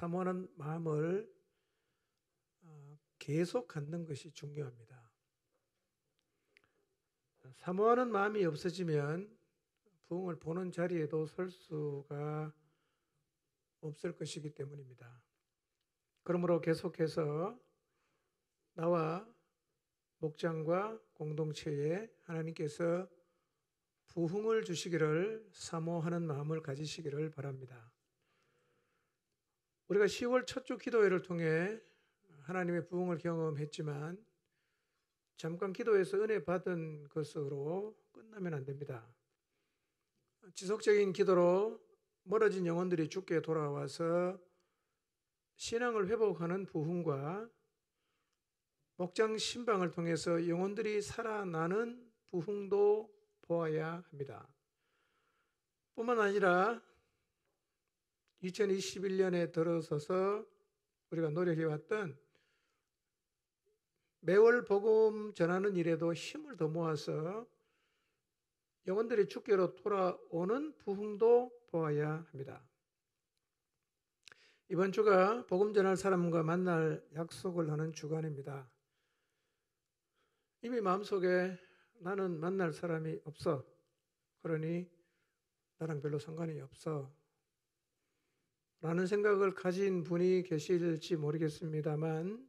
사모하는 마음을 계속 갖는 것이 중요합니다. 사모하는 마음이 없어지면 부흥을 보는 자리에도 설 수가 없을 것이기 때문입니다. 그러므로 계속해서 나와 목장과 공동체에 하나님께서 부흥을 주시기를 사모하는 마음을 가지시기를 바랍니다. 우리가 10월 첫 주 기도회를 통해 하나님의 부흥을 경험했지만 잠깐 기도해서 은혜 받은 것으로 끝나면 안 됩니다. 지속적인 기도로 멀어진 영혼들이 주께 돌아와서 신앙을 회복하는 부흥과 목장 신방을 통해서 영혼들이 살아나는 부흥도 보아야 합니다. 뿐만 아니라 2021년에 들어서서 우리가 노력해왔던 매월 복음 전하는 일에도 힘을 더 모아서 영혼들이 주께로 돌아오는 부흥도 보아야 합니다. 이번 주가 복음 전할 사람과 만날 약속을 하는 주간입니다. 이미 마음속에 나는 만날 사람이 없어. 그러니 나랑 별로 상관이 없어. 라는 생각을 가진 분이 계실지 모르겠습니다만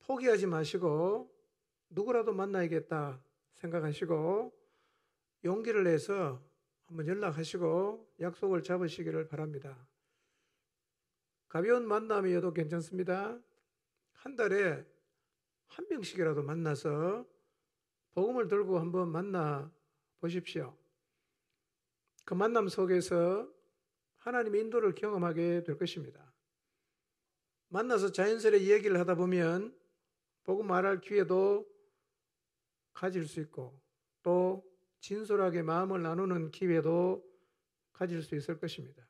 포기하지 마시고 누구라도 만나야겠다 생각하시고 용기를 내서 한번 연락하시고 약속을 잡으시기를 바랍니다. 가벼운 만남이어도 괜찮습니다. 한 달에 한 명씩이라도 만나서 복음을 들고 한번 만나 보십시오. 그 만남 속에서 하나님의 인도를 경험하게 될 것입니다. 만나서 자연스레 이야기를 하다 보면 복음 말할 기회도 가질 수 있고 또 진솔하게 마음을 나누는 기회도 가질 수 있을 것입니다.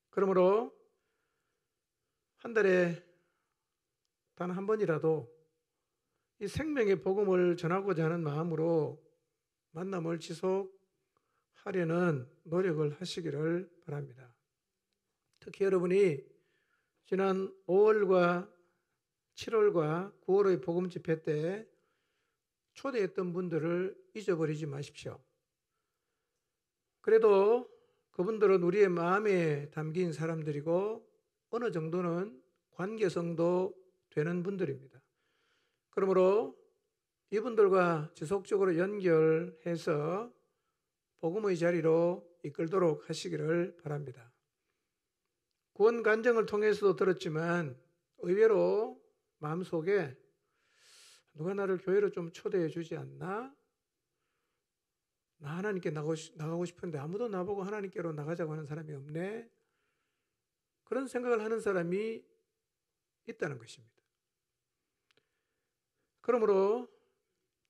그러므로 한 달에 단 한 번이라도 이 생명의 복음을 전하고자 하는 마음으로 만남을 지속하려는 노력을 하시기를 바랍니다. 특히 여러분이 지난 5월과 7월과 9월의 복음 집회 때 초대했던 분들을 잊어버리지 마십시오. 그래도 그분들은 우리의 마음에 담긴 사람들이고 어느 정도는 관계성도 되는 분들입니다. 그러므로 이분들과 지속적으로 연결해서 복음의 자리로 이끌도록 하시기를 바랍니다. 구원 간증을 통해서도 들었지만 의외로 마음속에 누가 나를 교회로 좀 초대해 주지 않나? 나 하나님께 나가고 싶은데 아무도 나보고 하나님께로 나가자고 하는 사람이 없네. 그런 생각을 하는 사람이 있다는 것입니다. 그러므로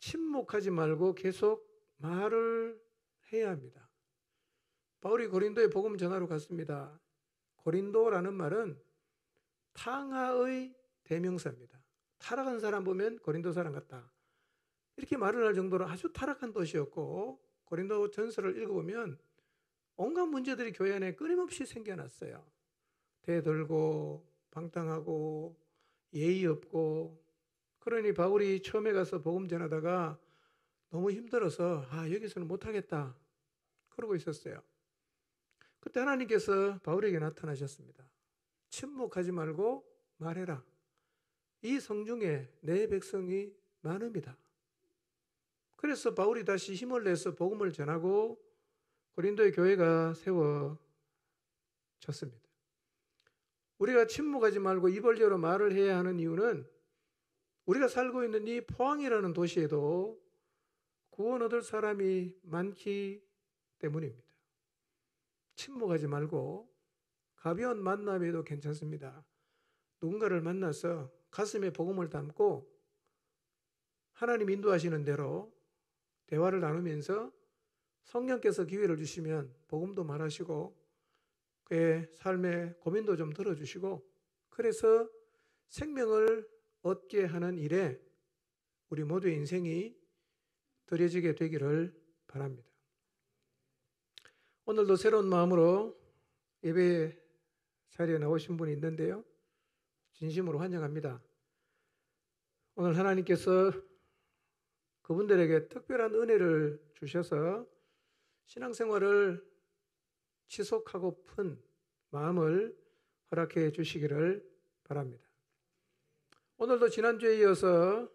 침묵하지 말고 계속 말을 해야 합니다. 바울이 고린도에 복음 전하러 갔습니다. 고린도라는 말은 탕하의 대명사입니다. 타락한 사람 보면 고린도 사람 같다. 이렇게 말을 할 정도로 아주 타락한 도시였고 고린도 전서를 읽어보면 온갖 문제들이 교회 안에 끊임없이 생겨났어요. 대들고 방탕하고 예의 없고 그러니 바울이 처음에 가서 복음 전하다가 너무 힘들어서 여기서는 못하겠다 그러고 있었어요. 그때 하나님께서 바울에게 나타나셨습니다. 침묵하지 말고 말해라. 이 성중에 내 백성이 많음이다. 그래서 바울이 다시 힘을 내서 복음을 전하고 고린도의 교회가 세워졌습니다. 우리가 침묵하지 말고 입 벌려 말을 해야 하는 이유는 우리가 살고 있는 이 포항이라는 도시에도 구원 얻을 사람이 많기 때문입니다. 침묵하지 말고 가벼운 만남에도 괜찮습니다. 누군가를 만나서 가슴에 복음을 담고 하나님 인도하시는 대로 대화를 나누면서 성령께서 기회를 주시면 복음도 말하시고 그의 삶의 고민도 좀 들어주시고 그래서 생명을 얻게 하는 일에 우리 모두의 인생이 드려지게 되기를 바랍니다. 오늘도 새로운 마음으로 예배 자리에 나오신 분이 있는데요. 진심으로 환영합니다. 오늘 하나님께서 그분들에게 특별한 은혜를 주셔서 신앙생활을 지속하고픈 마음을 허락해 주시기를 바랍니다. 오늘도 지난주에 이어서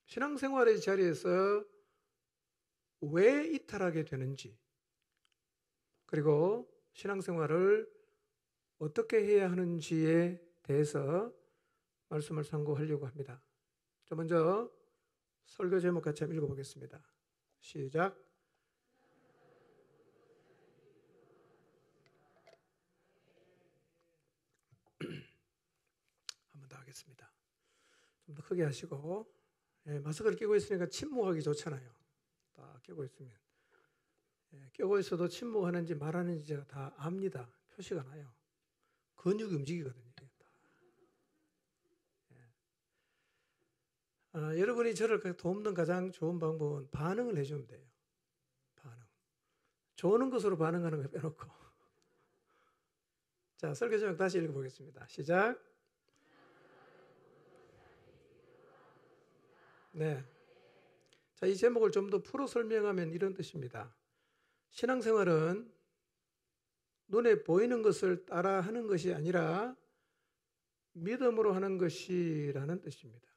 신앙생활의 자리에서 왜 이탈하게 되는지, 그리고 신앙생활을 어떻게 해야 하는지에 대해서 말씀을 상고하려고 합니다. 자, 먼저 설교 제목 같이 한번 읽어보겠습니다. 시작. 한번 더 하겠습니다. 좀 더 크게 하시고, 마스크를 끼고 있으니까 침묵하기 좋잖아요. 딱 끼고 있으면. 끼고 있어도 침묵하는지 말하는지 제가 다 압니다. 표시가 나요. 근육이 움직이거든요. 여러분이 저를 돕는 가장 좋은 방법은 반응을 해주면 돼요. 반응. 좋은 것으로 반응하는 거 빼놓고. 자, 설교 제목 다시 읽어보겠습니다. 시작. 네. 자, 이 제목을 좀 더 풀어 설명하면 이런 뜻입니다. 신앙생활은 눈에 보이는 것을 따라 하는 것이 아니라 믿음으로 하는 것이라는 뜻입니다.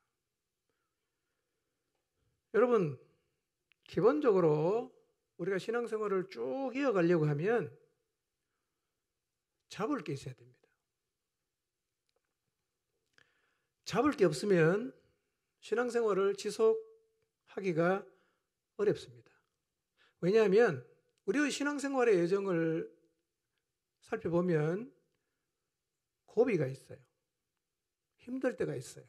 여러분, 기본적으로 우리가 신앙생활을 쭉 이어가려고 하면 잡을 게 있어야 됩니다. 잡을 게 없으면 신앙생활을 지속하기가 어렵습니다. 왜냐하면 우리의 신앙생활의 여정을 살펴보면 고비가 있어요. 힘들 때가 있어요.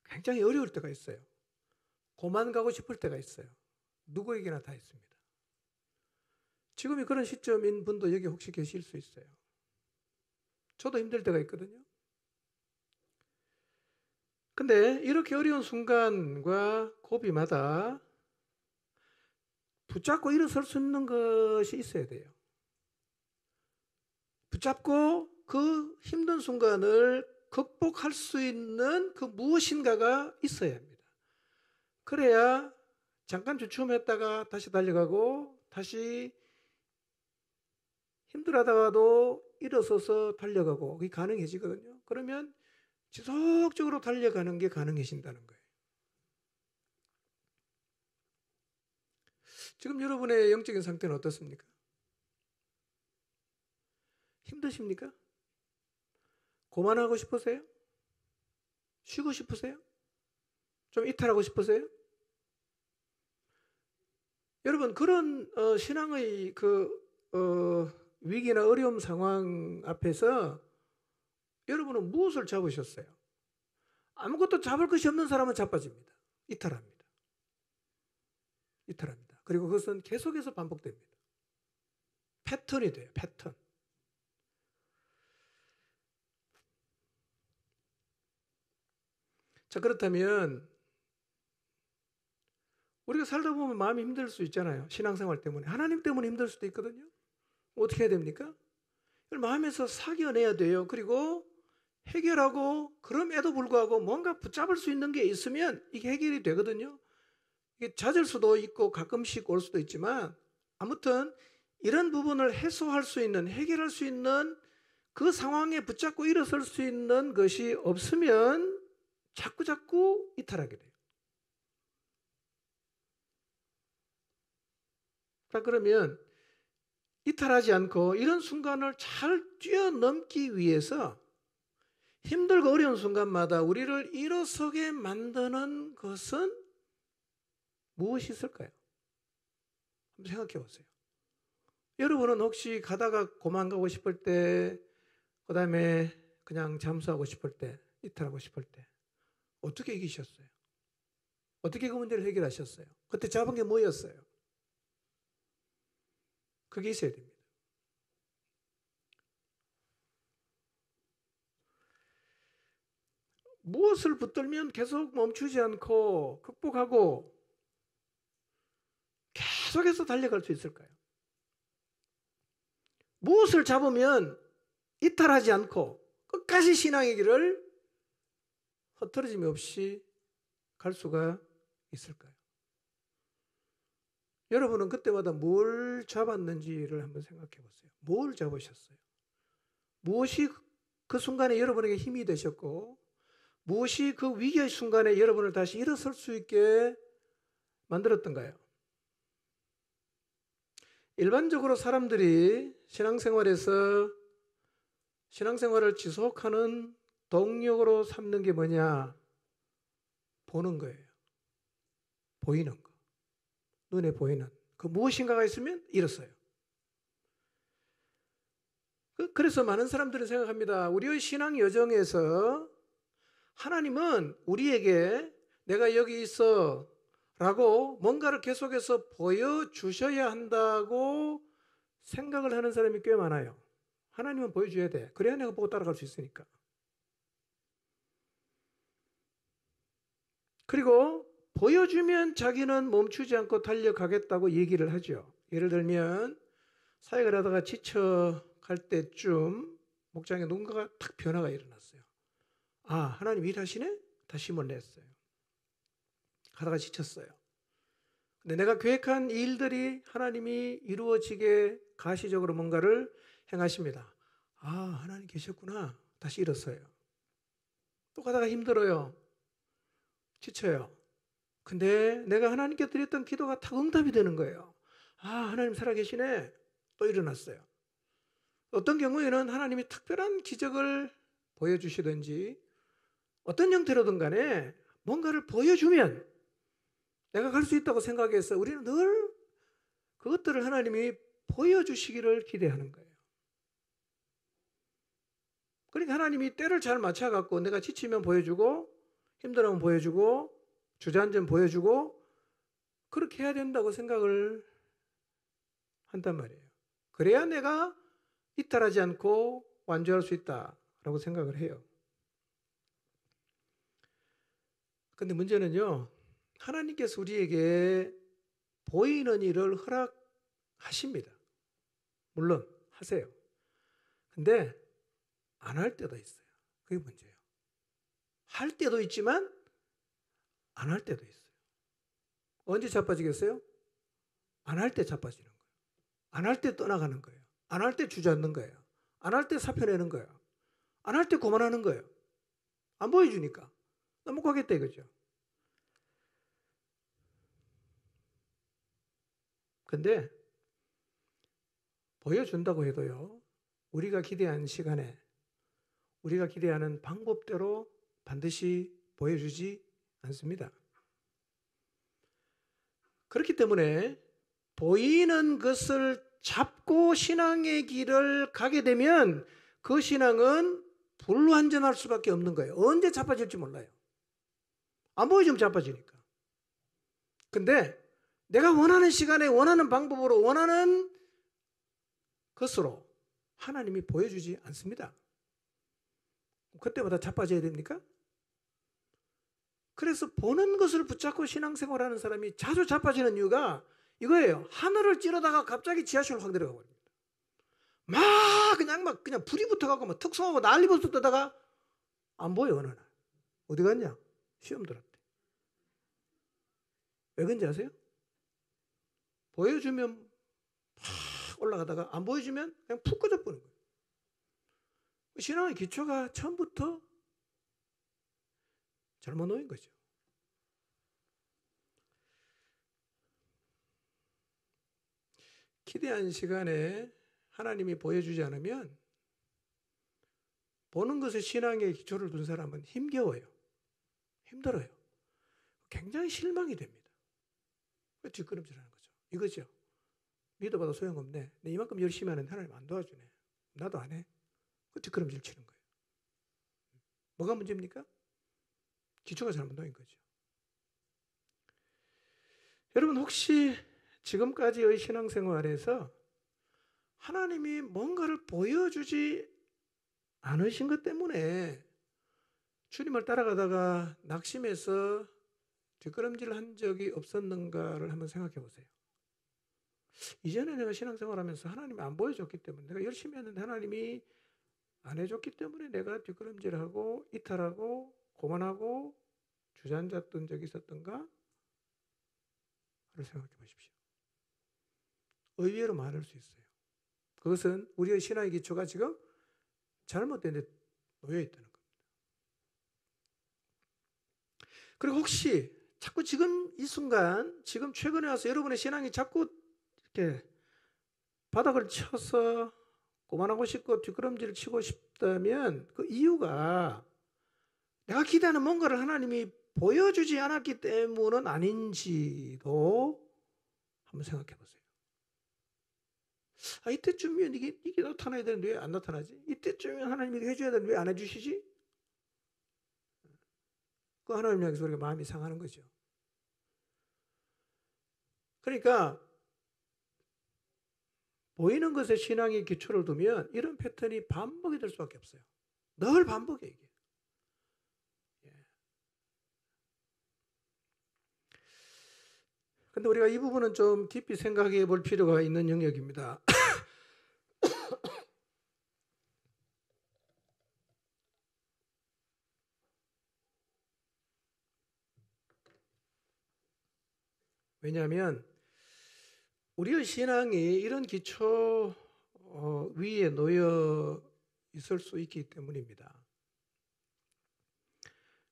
굉장히 어려울 때가 있어요. 고만 가고 싶을 때가 있어요. 누구에게나 다 있습니다. 지금이 그런 시점인 분도 여기 혹시 계실 수 있어요. 저도 힘들 때가 있거든요. 근데 이렇게 어려운 순간과 고비마다 붙잡고 일어설 수 있는 것이 있어야 돼요. 붙잡고 그 힘든 순간을 극복할 수 있는 그 무엇인가가 있어야 합니다. 그래야 잠깐 주춤했다가 다시 달려가고 다시 힘들어하다가도 일어서서 달려가고 그게 가능해지거든요. 그러면 지속적으로 달려가는 게 가능해진다는 거예요. 지금 여러분의 영적인 상태는 어떻습니까? 힘드십니까? 고만하고 싶으세요? 쉬고 싶으세요? 좀 이탈하고 싶으세요? 여러분, 그런 신앙의 위기나 어려움 상황 앞에서 여러분은 무엇을 잡으셨어요? 아무것도 잡을 것이 없는 사람은 자빠집니다. 이탈합니다. 이탈합니다. 그리고 그것은 계속해서 반복됩니다. 패턴이 돼요. 패턴. 자, 그렇다면 우리가 살다 보면 마음이 힘들 수 있잖아요. 신앙생활 때문에. 하나님 때문에 힘들 수도 있거든요. 어떻게 해야 됩니까? 이걸 마음에서 사겨내야 돼요. 그리고 해결하고 그럼에도 불구하고 뭔가 붙잡을 수 있는 게 있으면 이게 해결이 되거든요. 이게 잦을 수도 있고 가끔씩 올 수도 있지만 아무튼 이런 부분을 해소할 수 있는, 해결할 수 있는 그 상황에 붙잡고 일어설 수 있는 것이 없으면 자꾸 이탈하게 돼요. 자, 그러면 이탈하지 않고 이런 순간을 잘 뛰어넘기 위해서 힘들고 어려운 순간마다 우리를 일어서게 만드는 것은 무엇이 있을까요? 한번 생각해 보세요. 여러분은 혹시 가다가 고만가고 싶을 때, 그 다음에 그냥 잠수하고 싶을 때, 이탈하고 싶을 때 어떻게 이기셨어요? 어떻게 그 문제를 해결하셨어요? 그때 잡은 게 뭐였어요? 그게 있어야 됩니다. 무엇을 붙들면 계속 멈추지 않고 극복하고 계속해서 달려갈 수 있을까요? 무엇을 잡으면 이탈하지 않고 끝까지 신앙의 길을 흐트러짐이 없이 갈 수가 있을까요? 여러분은 그때마다 뭘 잡았는지를 한번 생각해 보세요. 뭘 잡으셨어요? 무엇이 그 순간에 여러분에게 힘이 되셨고, 무엇이 그 위기의 순간에 여러분을 다시 일어설 수 있게 만들었던가요? 일반적으로 사람들이 신앙생활에서 신앙생활을 지속하는 동력으로 삼는 게 뭐냐? 보는 거예요. 보이는 거. 눈에 보이는 그 무엇인가가 있으면 일어서요. 그래서 많은 사람들은 생각합니다. 우리의 신앙 여정에서 하나님은 우리에게 내가 여기 있어 라고 뭔가를 계속해서 보여주셔야 한다고 생각을 하는 사람이 꽤 많아요. 하나님은 보여줘야 돼. 그래야 내가 보고 따라갈 수 있으니까. 그리고 보여주면 자기는 멈추지 않고 달려가겠다고 얘기를 하죠. 예를 들면 사역을 하다가 지쳐갈 때쯤 목장에 누군가가 탁 변화가 일어났어요. 아, 하나님 일하시네? 다시 힘을 냈어요. 하다가 지쳤어요. 근데 내가 계획한 일들이 하나님이 이루어지게 가시적으로 뭔가를 행하십니다. 아, 하나님 계셨구나. 다시 일었어요. 또 가다가 힘들어요. 지쳐요. 근데 내가 하나님께 드렸던 기도가 다 응답이 되는 거예요. 아, 하나님 살아계시네. 또 일어났어요. 어떤 경우에는 하나님이 특별한 기적을 보여주시든지 어떤 형태로든 간에 뭔가를 보여주면 내가 갈 수 있다고 생각해서 우리는 늘 그것들을 하나님이 보여주시기를 기대하는 거예요. 그러니까 하나님이 때를 잘 맞춰갖고 내가 지치면 보여주고 힘들면 보여주고 주저앉으면 보여주고 그렇게 해야 된다고 생각을 한단 말이에요. 그래야 내가 이탈하지 않고 완주할 수 있다라고 생각을 해요. 근데 문제는요, 하나님께서 우리에게 보이는 일을 허락하십니다. 물론 하세요. 근데 안 할 때도 있어요. 그게 문제예요. 할 때도 있지만 안 할 때도 있어요. 언제 자빠지겠어요? 안 할 때 자빠지는 거예요. 안 할 때 떠나가는 거예요. 안 할 때 주저앉는 거예요. 안 할 때 사표내는 거예요. 안 할 때 그만하는 거예요. 안 보여주니까. 나 못 가겠다 이거죠. 근데 보여준다고 해도요, 우리가 기대한 시간에 우리가 기대하는 방법대로 반드시 보여주지 않습니다. 그렇기 때문에 보이는 것을 잡고 신앙의 길을 가게 되면 그 신앙은 불완전할 수밖에 없는 거예요. 언제 자빠질지 몰라요. 안 보여주면 자빠지니까. 근데 내가 원하는 시간에 원하는 방법으로 원하는 것으로 하나님이 보여주지 않습니다. 그때마다 자빠져야 됩니까? 그래서 보는 것을 붙잡고 신앙생활하는 사람이 자주 자빠지는 이유가 이거예요. 하늘을 찌르다가 갑자기 지하철로 확 내려가 버립니다. 막 그냥 불이 붙어가고 막 특성하고 난리 벌써 뜨다가 안 보여 어느 날. 어디 갔냐? 시험 들었대. 왜 그런지 아세요? 보여주면 팍 올라가다가 안 보여주면 그냥 푹 꺼져 버리는 거예요. 신앙의 기초가 처음부터 잘못 놓인 거죠. 기대한 시간에 하나님이 보여주지 않으면 보는 것에 신앙의 기초를 둔 사람은 힘겨워요. 힘들어요. 굉장히 실망이 됩니다. 뒷걸음질하는 거죠. 이거죠. 믿어봐도 소용없네. 내 이만큼 열심히 하는데 하나님 안 도와주네. 나도 안 해. 뒷걸음질 치는 거예요. 뭐가 문제입니까? 기초가 잘못 놓인 거죠. 여러분 혹시 지금까지의 신앙생활에서 하나님이 뭔가를 보여주지 않으신 것 때문에 주님을 따라가다가 낙심해서 뒷걸음질 한 적이 없었는가를 한번 생각해 보세요. 이전에 내가 신앙생활하면서 하나님이 안 보여줬기 때문에 내가 열심히 했는데 하나님이 안 해줬기 때문에 내가 뒷걸음질하고 이탈하고 고만하고 주저앉았던 적이 있었던가? 를 생각해 보십시오. 의외로 많을 수 있어요. 그것은 우리의 신앙의 기초가 지금 잘못된 데 놓여 있다는 겁니다. 그리고 혹시 자꾸 지금 이 순간, 지금 최근에 와서 여러분의 신앙이 자꾸 이렇게 바닥을 쳐서 고만하고 싶고 뒷걸음질을 치고 싶다면 그 이유가 내가 기대하는 뭔가를 하나님이 보여주지 않았기 때문은 아닌지도 한번 생각해 보세요. 이때쯤이면 이게 나타나야 되는데 왜 안 나타나지? 이때쯤이면 하나님이 해줘야 되는데 왜 안 해주시지? 그 하나님 향해서 우리가 마음이 상하는 거죠. 그러니까 보이는 것에 신앙의 기초를 두면 이런 패턴이 반복이 될 수밖에 없어요. 늘 반복이에요, 이게. 근데 우리가 이 부분은 좀 깊이 생각해 볼 필요가 있는 영역입니다. 왜냐하면 우리의 신앙이 이런 기초 위에 놓여 있을 수 있기 때문입니다.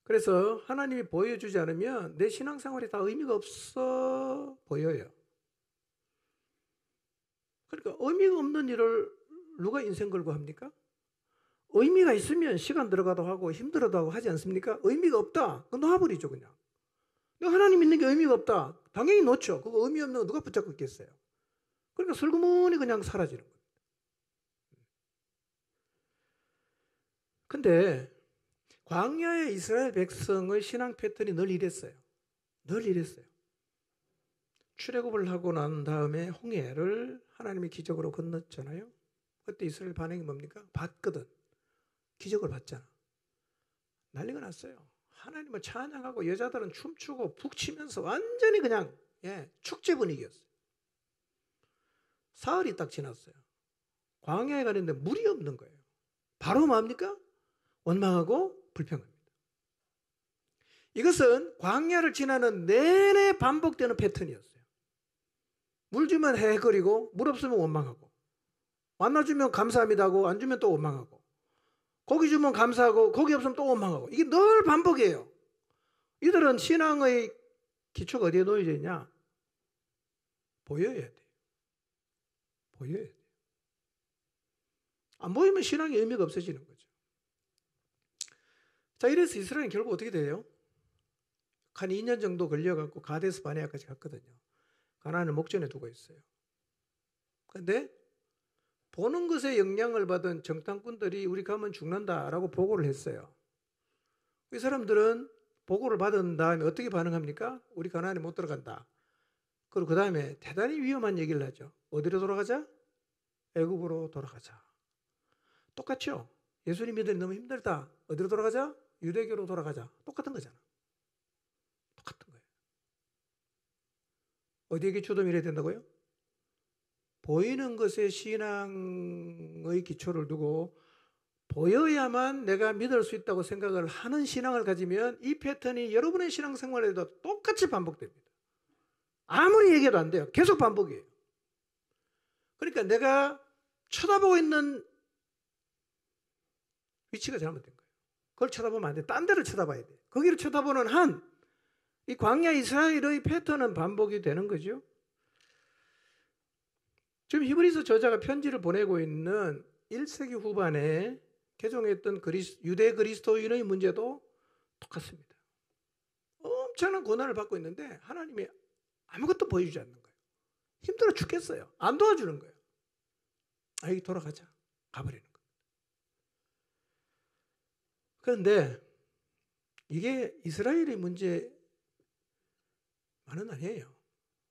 그래서 하나님이 보여주지 않으면 내 신앙생활이 다 의미가 없어 보여요. 그러니까 의미가 없는 일을 누가 인생 걸고 합니까? 의미가 있으면 시간 들어가도 하고 힘들어도 하고 하지 않습니까? 의미가 없다. 그거 놔버리죠, 그냥. 하나님 있는 게 의미가 없다. 당연히 놓죠. 그거 의미 없는 거 누가 붙잡고 있겠어요? 그러니까 슬그머니 그냥 사라지는 거예요. 근데 광야의 이스라엘 백성의 신앙 패턴이 늘 이랬어요. 늘 이랬어요. 출애굽을 하고 난 다음에 홍해를 하나님이 기적으로 건넜잖아요. 그때 이스라엘 반응이 뭡니까? 봤거든. 기적을 봤잖아. 난리가 났어요. 하나님을 찬양하고 여자들은 춤추고 북치면서 완전히 그냥 축제 분위기였어요. 사흘이 딱 지났어요. 광야에 가는데 물이 없는 거예요. 바로 뭡니까? 원망하고 불평합니다. 이것은 광야를 지나는 내내 반복되는 패턴이었어요. 물 주면 헤헤거리고 물 없으면 원망하고 만나 주면 감사합니다 하고 안 주면 또 원망하고 고기 주면 감사하고 고기 없으면 또 원망하고 이게 늘 반복이에요. 이들은 신앙의 기초가 어디에 놓여져 있냐? 보여야 돼요. 보여야 돼요. 안 보이면 신앙의 의미가 없어지는 거죠. 자, 이래서 이스라엘은 결국 어떻게 돼요? 한 2년 정도 걸려갖고 가데스 바네아까지 갔거든요. 가나안을 목전에 두고 있어요. 그런데 보는 것에 영향을 받은 정탐꾼들이 우리 가면 죽는다라고 보고를 했어요. 이 사람들은 보고를 받은 다음에 어떻게 반응합니까? 우리 가나안에 못 들어간다. 그리고 그 다음에 대단히 위험한 얘기를 하죠. 어디로 돌아가자? 애굽으로 돌아가자. 똑같죠? 예수님 믿으니 너무 힘들다. 어디로 돌아가자? 유대교로 돌아가자. 똑같은 거잖아. 똑같은 거예요. 어디에 초점이 이래야 된다고요? 보이는 것에 신앙의 기초를 두고 보여야만 내가 믿을 수 있다고 생각을 하는 신앙을 가지면 이 패턴이 여러분의 신앙생활에도 똑같이 반복됩니다. 아무리 얘기해도 안 돼요. 계속 반복이에요. 그러니까 내가 쳐다보고 있는 위치가 잘못된 거예요. 그걸 쳐다보면 안 돼. 딴 데를 쳐다봐야 돼. 거기를 쳐다보는 한 이 광야 이스라엘의 패턴은 반복이 되는 거죠. 지금 히브리서 저자가 편지를 보내고 있는 1세기 후반에 개종했던 유대 그리스도인의 문제도 똑같습니다. 엄청난 고난을 받고 있는데 하나님이 아무것도 보여주지 않는 거예요. 힘들어 죽겠어요. 안 도와주는 거예요. 여기 돌아가자. 가버리는 거예요. 그런데 이게 이스라엘의 문제만은 아니에요.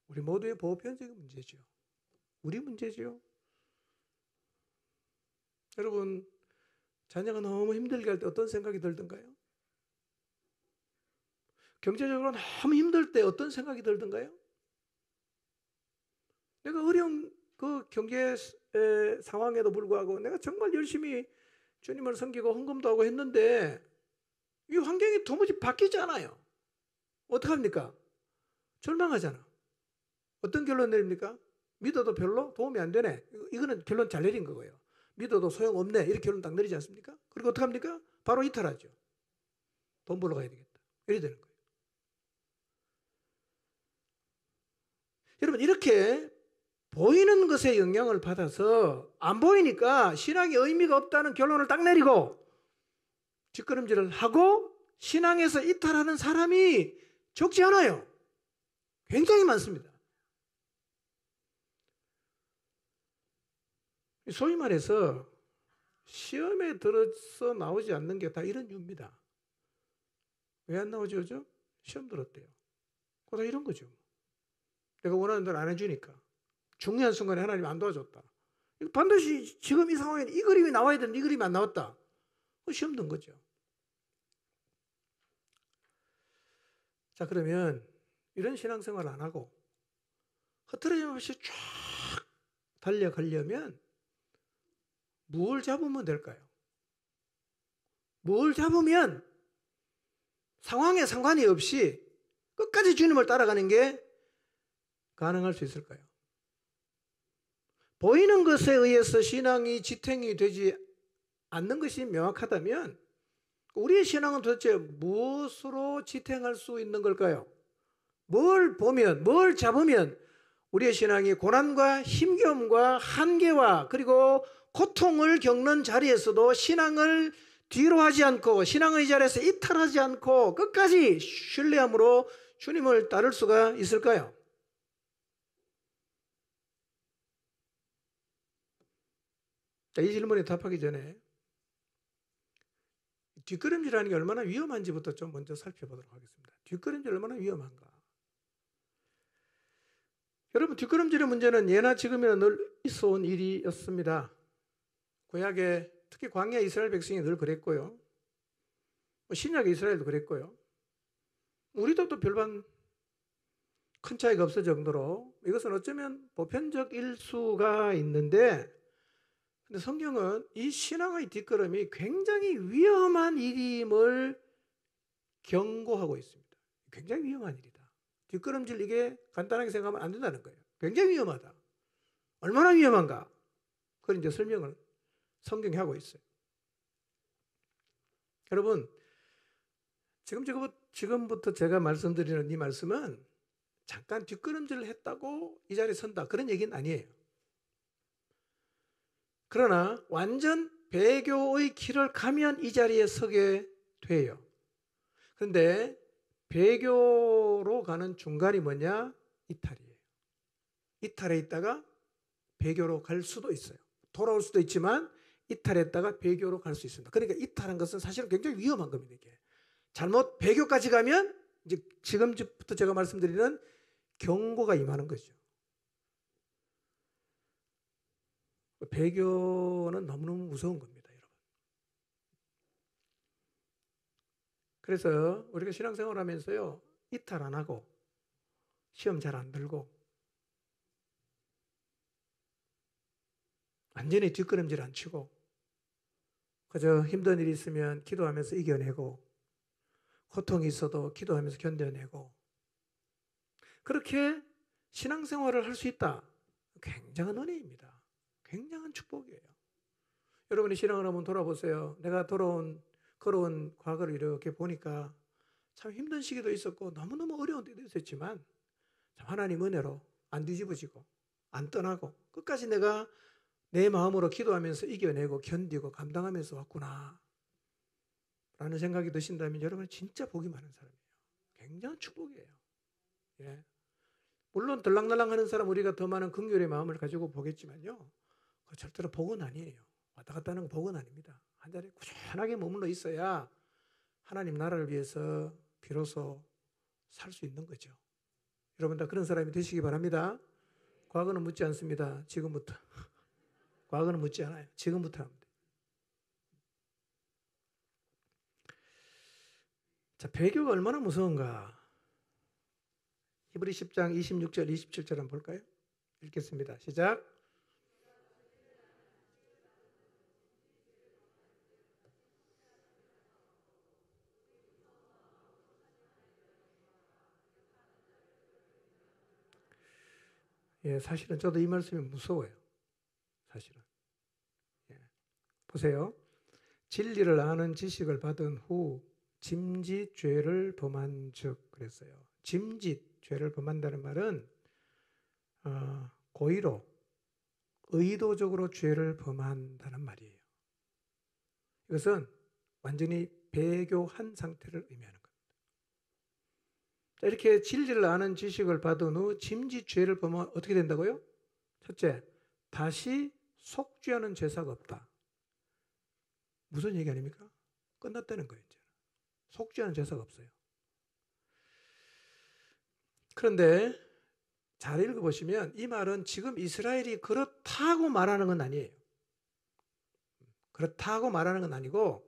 우리 모두의 보편적인 문제죠. 우리 문제죠. 여러분, 자녀가 너무 힘들게 할 때 어떤 생각이 들던가요? 경제적으로 너무 힘들 때 어떤 생각이 들던가요? 내가 어려운 그 경제 상황에도 불구하고 내가 정말 열심히 주님을 섬기고 헌금도 하고 했는데 이 환경이 도무지 바뀌지 않아요. 어떡합니까? 절망하잖아. 어떤 결론 내립니까? 믿어도 별로 도움이 안 되네. 이거는 결론 잘 내린 거고요. 믿어도 소용없네. 이렇게 결론 딱 내리지 않습니까? 그리고 어떡합니까? 바로 이탈하죠. 돈 벌러 가야 되겠다. 이래 되는 거예요. 여러분, 이렇게 보이는 것에 영향을 받아서 안 보이니까 신앙이 의미가 없다는 결론을 딱 내리고 뒷걸음질을 하고 신앙에서 이탈하는 사람이 적지 않아요. 굉장히 많습니다. 소위 말해서 시험에 들어서 나오지 않는 게 다 이런 이유입니다. 왜 안 나오죠? 그죠? 시험 들었대요. 그거 다 이런 거죠. 내가 원하는 대로 안 해주니까. 중요한 순간에 하나님 안 도와줬다. 반드시 지금 이 상황에 이 그림이 나와야 되는데 이 그림이 안 나왔다. 시험 든 거죠. 자, 그러면 이런 신앙생활을 안 하고 흐트러짐 없이 쫙 달려가려면 뭘 잡으면 될까요? 뭘 잡으면 상황에 상관이 없이 끝까지 주님을 따라가는 게 가능할 수 있을까요? 보이는 것에 의해서 신앙이 지탱이 되지 않는 것이 명확하다면 우리의 신앙은 도대체 무엇으로 지탱할 수 있는 걸까요? 뭘 보면, 뭘 잡으면 우리의 신앙이 고난과 힘겨움과 한계와 그리고 고통을 겪는 자리에서도 신앙을 뒤로 하지 않고 신앙의 자리에서 이탈하지 않고 끝까지 신뢰함으로 주님을 따를 수가 있을까요? 자, 이 질문에 답하기 전에 뒷걸음질하는 게 얼마나 위험한지부터 좀 먼저 살펴보도록 하겠습니다. 뒷걸음질 얼마나 위험한가? 여러분, 뒷걸음질의 문제는 예나 지금이나 늘 있어온 일이었습니다. 구약에 특히 광야 이스라엘 백성이 늘 그랬고요. 신약의 이스라엘도 그랬고요. 우리도 또 별반 큰 차이가 없을 정도로 이것은 어쩌면 보편적 일수가 있는데 근데 성경은 이 신앙의 뒷걸음이 굉장히 위험한 일임을 경고하고 있습니다. 굉장히 위험한 일이다. 뒷걸음질 이게 간단하게 생각하면 안 된다는 거예요. 굉장히 위험하다. 얼마나 위험한가? 그걸 이제 설명을 성경이 하고 있어요. 여러분, 지금부터 제가 말씀드리는 이 말씀은 잠깐 뒷걸음질을 했다고 이 자리에 선다. 그런 얘기는 아니에요. 그러나 완전 배교의 길을 가면 이 자리에 서게 돼요. 그런데 배교로 가는 중간이 뭐냐? 이탈이에요. 이탈해 있다가 배교로 갈 수도 있어요. 돌아올 수도 있지만 이탈했다가 배교로 갈 수 있습니다. 그러니까 이탈한 것은 사실은 굉장히 위험한 겁니다. 이게. 잘못 배교까지 가면 이제 지금부터 제가 말씀드리는 경고가 임하는 거죠. 배교는 너무너무 무서운 겁니다, 여러분. 그래서 우리가 신앙생활 하면서요, 이탈 안 하고, 시험 잘 안 들고, 완전히 뒷걸음질 안 치고, 그저 힘든 일이 있으면 기도하면서 이겨내고, 고통이 있어도 기도하면서 견뎌내고, 그렇게 신앙생활을 할 수 있다. 굉장한 은혜입니다. 굉장한 축복이에요. 여러분이 신앙을 한번 돌아보세요. 내가 걸어온 과거를 이렇게 보니까 참 힘든 시기도 있었고 너무너무 어려운 때도 있었지만 참 하나님 은혜로 안 뒤집어지고 안 떠나고 끝까지 내가 내 마음으로 기도하면서 이겨내고 견디고 감당하면서 왔구나 라는 생각이 드신다면 여러분은 진짜 복이 많은 사람이에요. 굉장한 축복이에요. 예. 물론 들락날락 하는 사람 우리가 더 많은 긍휼의 마음을 가지고 보겠지만요. 절대로 복은 아니에요. 왔다 갔다 하는 건 복은 아닙니다. 한 자리에 꾸준하게 머물러 있어야 하나님 나라를 위해서 비로소 살 수 있는 거죠. 여러분 다 그런 사람이 되시기 바랍니다. 과거는 묻지 않습니다. 지금부터. 과거는 묻지 않아요. 지금부터 합니다. 자, 배교가 얼마나 무서운가. 히브리 10장 26절 27절 한번 볼까요? 읽겠습니다. 시작. 예, 사실은 저도 이 말씀이 무서워요. 사실은. 예. 보세요. 진리를 아는 지식을 받은 후 짐짓 죄를 범한 즉 그랬어요. 짐짓 죄를 범한다는 말은 고의로 의도적으로 죄를 범한다는 말이에요. 이것은 완전히 배교한 상태를 의미하는 겁니다. 자, 이렇게 진리를 아는 지식을 받은 후 짐짓 죄를 범하면 어떻게 된다고요? 첫째, 다시 속죄하는 제사가 없다. 무슨 얘기 아닙니까? 끝났다는 거예요. 이제. 속죄하는 제사가 없어요. 그런데 잘 읽어보시면 이 말은 지금 이스라엘이 그렇다고 말하는 건 아니에요. 그렇다고 말하는 건 아니고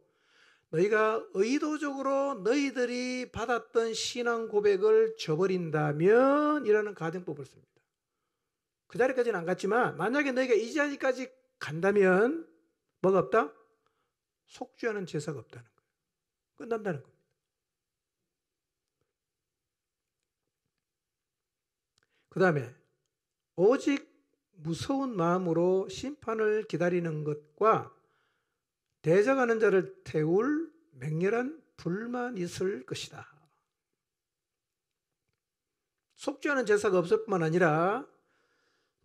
너희가 의도적으로 너희들이 받았던 신앙 고백을 저버린다면 이라는 가정법을 씁니다. 그 자리까지는 안 갔지만 만약에 너희가 이 자리까지 간다면 뭐가 없다? 속죄하는 제사가 없다는 거예요. 끝난다는 겁니다. 그 다음에 오직 무서운 마음으로 심판을 기다리는 것과 대적하는 자를 태울 맹렬한 불만이 있을 것이다. 속죄하는 제사가 없을 뿐만 아니라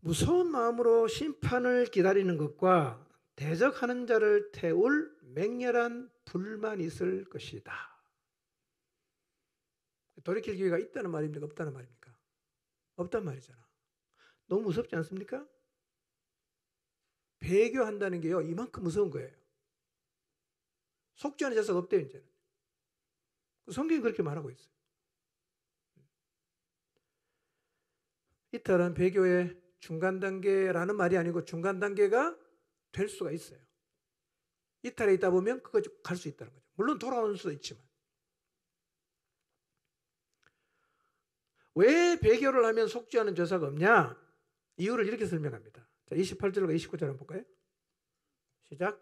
무서운 마음으로 심판을 기다리는 것과 대적하는 자를 태울 맹렬한 불만이 있을 것이다. 돌이킬 기회가 있다는 말입니까? 없다는 말입니까? 없단 말이잖아. 너무 무섭지 않습니까? 배교한다는 게요, 이만큼 무서운 거예요. 속죄하는 제사가 없대요, 이제는. 성경이 그렇게 말하고 있어요. 이탈은 배교의 중간 단계라는 말이 아니고 중간 단계가 될 수가 있어요. 이탈에 있다 보면 그거 갈 수 있다는 거죠. 물론 돌아올 수도 있지만. 왜 배교를 하면 속죄하는 제사가 없냐? 이유를 이렇게 설명합니다. 자, 28절과 29절 한번 볼까요? 시작.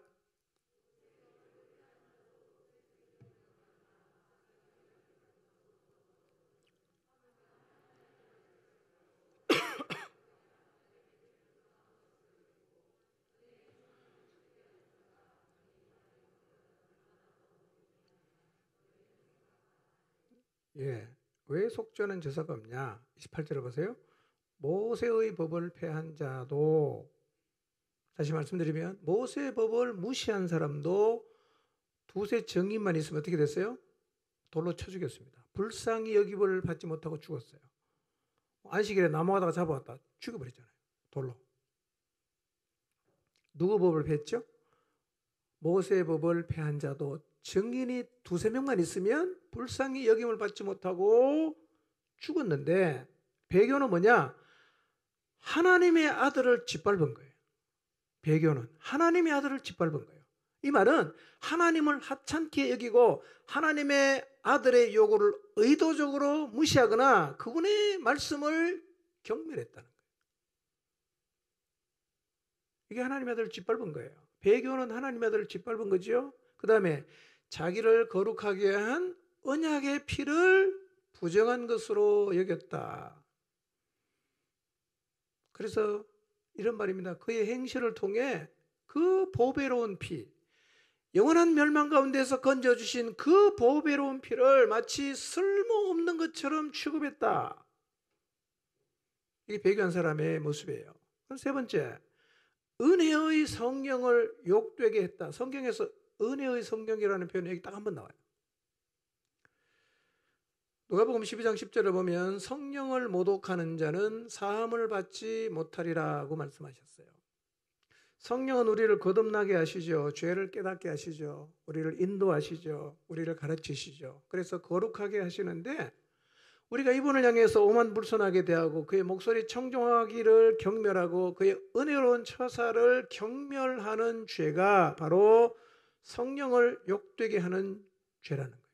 예, 왜 속죄하는 제사가 없냐? 28절을 보세요. 모세의 법을 폐한 자도, 다시 말씀드리면 모세의 법을 무시한 사람도 두세 증인만 있으면 어떻게 됐어요? 돌로 쳐 죽였습니다. 불쌍히 여김을 받지 못하고 죽었어요. 안식일에 나무하다가 잡아왔다 죽여버렸잖아요. 돌로. 누구 법을 폐했죠? 모세의 법을 폐한 자도 증인이 두세 명만 있으면 불쌍히 여김을 받지 못하고 죽었는데, 배교는 뭐냐? 하나님의 아들을 짓밟은 거예요. 배교는 하나님의 아들을 짓밟은 거예요. 이 말은 하나님을 하찮게 여기고 하나님의 아들의 요구를 의도적으로 무시하거나 그분의 말씀을 경멸했다는 거예요. 이게 하나님의 아들을 짓밟은 거예요. 배교는 하나님의 아들을 짓밟은 거죠. 그 다음에 자기를 거룩하게 한 언약의 피를 부정한 것으로 여겼다. 그래서 이런 말입니다. 그의 행실을 통해 그 보배로운 피, 영원한 멸망 가운데서 건져주신 그 보배로운 피를 마치 쓸모없는 것처럼 취급했다. 이게 배교한 사람의 모습이에요. 세 번째, 은혜의 성령을 욕되게 했다. 성경에서 은혜의 성령이라는 표현이 여기 딱 한 번 나와요. 누가복음 12장 10절을 보면 성령을 모독하는 자는 사함을 받지 못하리라고 말씀하셨어요. 성령은 우리를 거듭나게 하시죠. 죄를 깨닫게 하시죠. 우리를 인도하시죠. 우리를 가르치시죠. 그래서 거룩하게 하시는데 우리가 이분을 향해서 오만불손하게 대하고 그의 목소리 청종하기를 경멸하고 그의 은혜로운 처사를 경멸하는 죄가 바로 성령을 욕되게 하는 죄라는 거예요.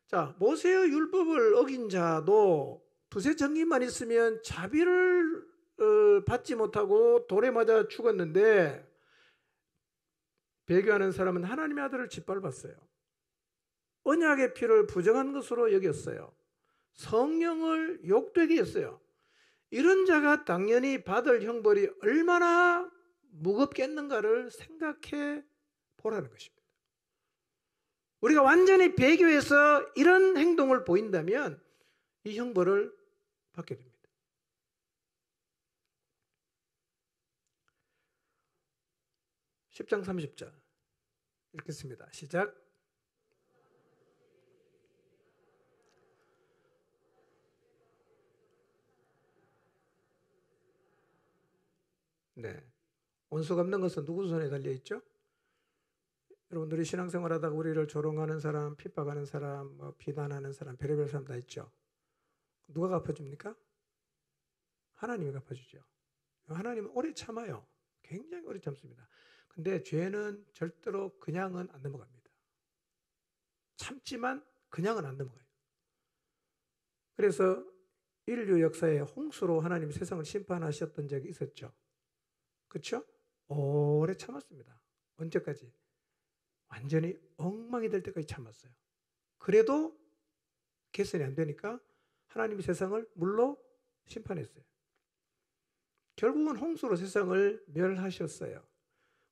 자, 모세의 율법을 어긴 자도 두세 전기만 있으면 자비를 받지 못하고 돌에 맞아 죽었는데 배교하는 사람은 하나님의 아들을 짓밟았어요. 언약의 피를 부정한 것으로 여겼어요. 성령을 욕되게 했어요. 이런 자가 당연히 받을 형벌이 얼마나 무겁겠는가를 생각해 보라는 것입니다. 우리가 완전히 배교해서 이런 행동을 보인다면 이 형벌을 받게 됩니다. 10장 30절 읽겠습니다. 시작. 네. 원수 갚는 것은 누구 손에 달려있죠? 여러분들이 신앙생활 하다가 우리를 조롱하는 사람, 핍박하는 사람, 비난하는 사람, 별의별 사람 다 있죠. 누가 갚아줍니까? 하나님이 갚아주죠. 하나님은 오래 참아요. 굉장히 오래 참습니다. 근데 죄는 절대로 그냥은 안 넘어갑니다. 참지만 그냥은 안 넘어가요. 그래서 인류 역사에 홍수로 하나님 세상을 심판하셨던 적이 있었죠. 그렇죠? 오래 참았습니다. 언제까지? 완전히 엉망이 될 때까지 참았어요. 그래도 개선이 안 되니까 하나님이 세상을 물로 심판했어요. 결국은 홍수로 세상을 멸하셨어요.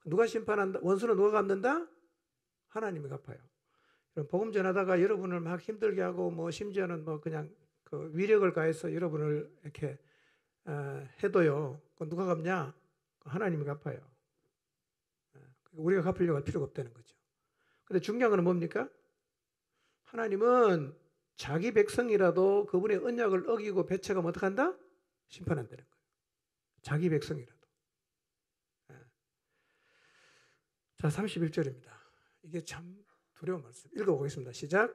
누가 심판한다? 원수는 누가 갚는다? 하나님이 갚아요. 복음 전하다가 여러분을 막 힘들게 하고 심지어는 그냥 그 위력을 가해서 여러분을 이렇게 해도요. 누가 갚냐? 하나님이 갚아요. 우리가 갚으려고 할 필요가 없다는 거죠. 근데 중요한 건 뭡니까? 하나님은 자기 백성이라도 그분의 언약을 어기고 배척하면 어떻게 한다? 심판한다는 거예요. 자기 백성이라도. 자, 31절입니다. 이게 참 두려운 말씀. 읽어보겠습니다. 시작.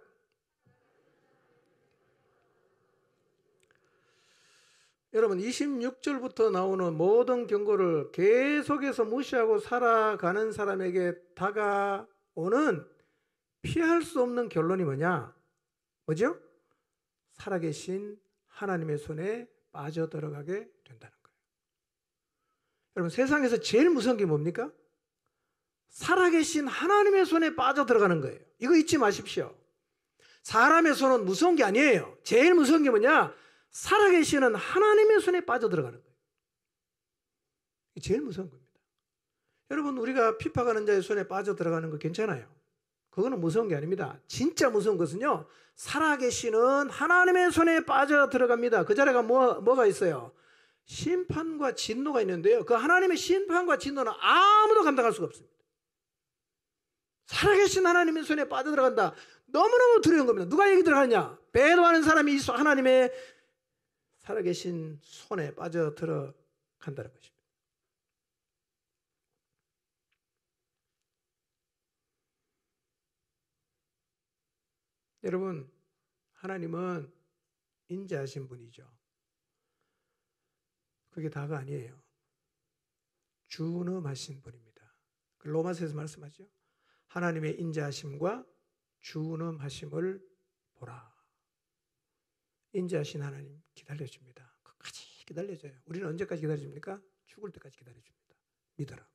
여러분 26절부터 나오는 모든 경고를 계속해서 무시하고 살아가는 사람에게 다가오는 피할 수 없는 결론이 뭐냐? 뭐죠? 살아계신 하나님의 손에 빠져들어가게 된다는 거예요. 여러분 세상에서 제일 무서운 게 뭡니까? 살아계신 하나님의 손에 빠져들어가는 거예요. 이거 잊지 마십시오. 사람의 손은 무서운 게 아니에요. 제일 무서운 게 뭐냐? 살아계시는 하나님의 손에 빠져들어가는 거예요. 이게 제일 무서운 겁니다. 여러분 우리가 핍박하는 자의 손에 빠져들어가는 거 괜찮아요. 그거는 무서운 게 아닙니다. 진짜 무서운 것은요. 살아계시는 하나님의 손에 빠져들어갑니다. 그 자리가 뭐가 있어요? 심판과 진노가 있는데요. 그 하나님의 심판과 진노는 아무도 감당할 수가 없습니다. 살아계신 하나님의 손에 빠져들어간다. 너무너무 두려운 겁니다. 누가 얘기 들어가느냐? 배도하는 사람이 하나님의 살아계신 손에 빠져들어간다는 것입니다. 여러분, 하나님은 인자하신 분이죠. 그게 다가 아니에요. 준엄하신 분입니다. 로마서에서 말씀하죠. 하나님의 인자하심과 준엄하심을 보라. 인자하신 하나님 기다려줍니다. 끝까지 기다려줘요. 우리는 언제까지 기다려줍니까? 죽을 때까지 기다려줍니다. 믿으라고.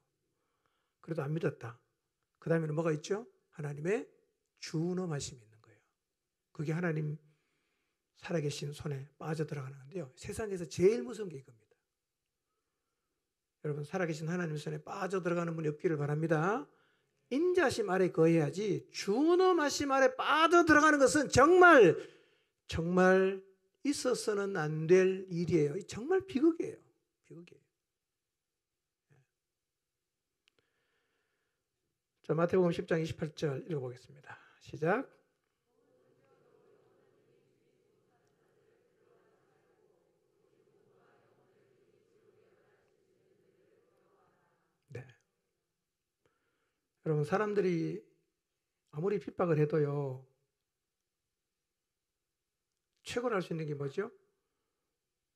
그래도 안 믿었다. 그 다음에는 뭐가 있죠? 하나님의 준엄하심이 있는 거예요. 그게 하나님 살아계신 손에 빠져들어가는 건데요. 세상에서 제일 무서운 게 이겁니다. 여러분 살아계신 하나님 손에 빠져들어가는 분이 없기를 바랍니다. 인자심 아래 거해야지 준엄하심 아래 빠져들어가는 것은 정말 있어서는 안 될 일이에요. 정말 비극이에요. 비극이에요. 자, 마태복음 10장 28절 읽어보겠습니다. 시작. 네. 여러분 사람들이 아무리 핍박을 해도요. 최고로 할 수 있는 게 뭐죠?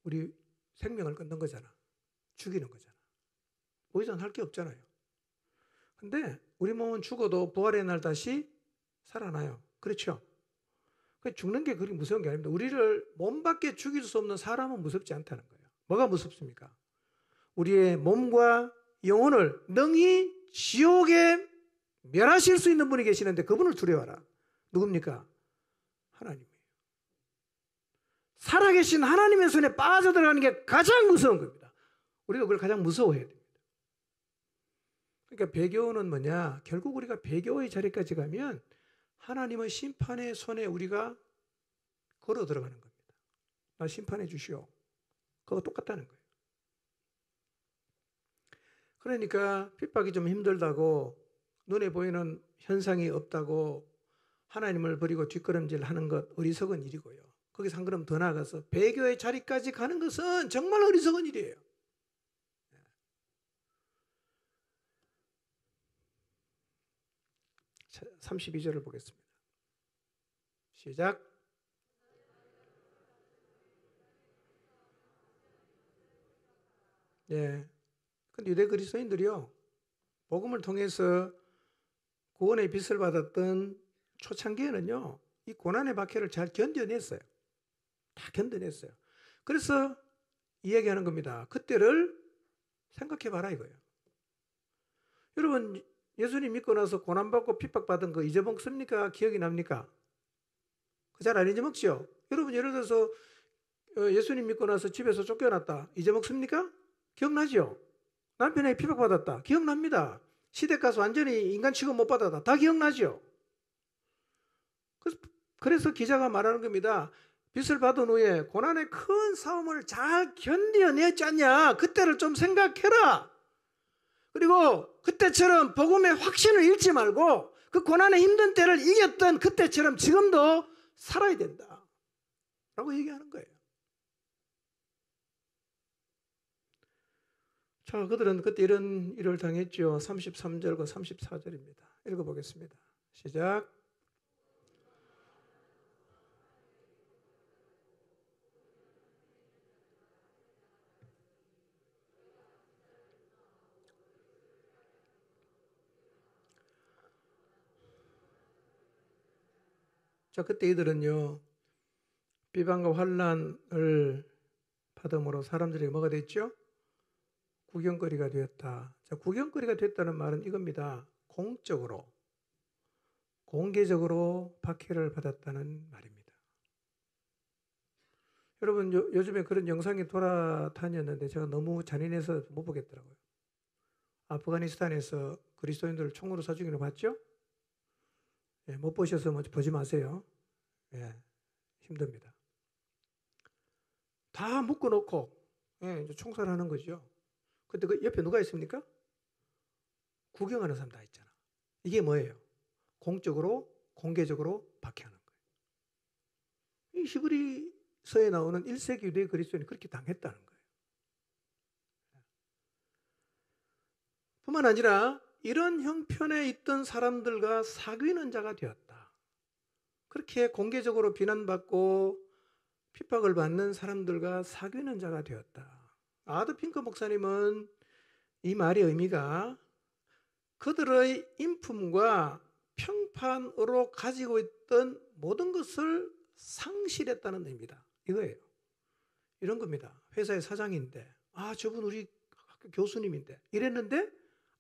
우리 생명을 끊는 거잖아. 죽이는 거잖아. 뭐 이상 할 게 없잖아요. 근데 우리 몸은 죽어도 부활의 날 다시 살아나요. 그렇죠? 죽는 게 그리 무서운 게 아닙니다. 우리를 몸밖에 죽일 수 없는 사람은 무섭지 않다는 거예요. 뭐가 무섭습니까? 우리의 몸과 영혼을 능히 지옥에 멸하실 수 있는 분이 계시는데 그분을 두려워하라. 누굽니까? 하나님이에요. 살아계신 하나님의 손에 빠져들어가는 게 가장 무서운 겁니다. 우리가 그걸 가장 무서워해야 됩니다. 그러니까 배교는 뭐냐? 결국 우리가 배교의 자리까지 가면 하나님의 심판의 손에 우리가 걸어 들어가는 겁니다. 나 심판해 주시오. 그거 똑같다는 거예요. 그러니까 핍박이 좀 힘들다고 눈에 보이는 현상이 없다고 하나님을 버리고 뒷걸음질하는 것 어리석은 일이고요. 거기서 한 걸음 더 나아가서 배교의 자리까지 가는 것은 정말 어리석은 일이에요. 32절을 보겠습니다. 시작. 예. 근데 유대 그리스도인들이요, 복음을 통해서 구원의 빛을 받았던 초창기에는요, 이 고난의 박해를 잘 견뎌냈어요. 다 견뎌냈어요. 그래서 이야기하는 겁니다. 그때를 생각해 봐라 이거예요. 여러분, 예수님 믿고 나서 고난받고 핍박받은 거 잊어먹습니까? 기억이 납니까? 잘 안 잊어먹죠? 여러분, 예를 들어서 예수님 믿고 나서 집에서 쫓겨났다. 잊어먹습니까? 기억나죠? 남편에게 핍박받았다. 기억납니다. 시댁 가서 완전히 인간 취급 못 받았다. 다 기억나죠? 그래서 기자가 말하는 겁니다. 빚을 받은 후에 고난의 큰 싸움을 잘 견뎌냈지 않냐? 그때를 좀 생각해라. 그리고 그때처럼 복음의 확신을 잃지 말고 그 고난의 힘든 때를 이겼던 그때처럼 지금도 살아야 된다. 라고 얘기하는 거예요. 자, 그들은 그때 이런 일을 당했죠. 33절과 34절입니다. 읽어보겠습니다. 시작. 자, 그때 이들은요, 비방과 환난을 받음으로 사람들이 뭐가 됐죠? 구경거리가 되었다. 자, 구경거리가 됐다는 말은 이겁니다. 공적으로, 공개적으로 박해를 받았다는 말입니다. 여러분, 요즘에 그런 영상이 돌아다녔는데 제가 너무 잔인해서 못 보겠더라고요. 아프가니스탄에서 그리스도인들을 총으로 쏴 죽이는 거 봤죠? 예, 못 보셔서 보지 마세요. 예, 힘듭니다. 다 묶어놓고 이제 총살하는 거죠. 근데 그 옆에 누가 있습니까? 구경하는 사람 다 있잖아. 이게 뭐예요? 공적으로, 공개적으로 박해하는 거예요. 이 히브리서에 나오는 1세기 유대 그리스도인이 그렇게 당했다는 거예요. 뿐만 아니라 이런 형편에 있던 사람들과 사귀는 자가 되었다. 그렇게 공개적으로 비난받고 핍박을 받는 사람들과 사귀는 자가 되었다. 아드 핑크 목사님은 이 말의 의미가 그들의 인품과 평판으로 가지고 있던 모든 것을 상실했다는 의미다. 이거예요. 이런 겁니다. 회사의 사장인데, 저분 우리 학교 교수님인데 이랬는데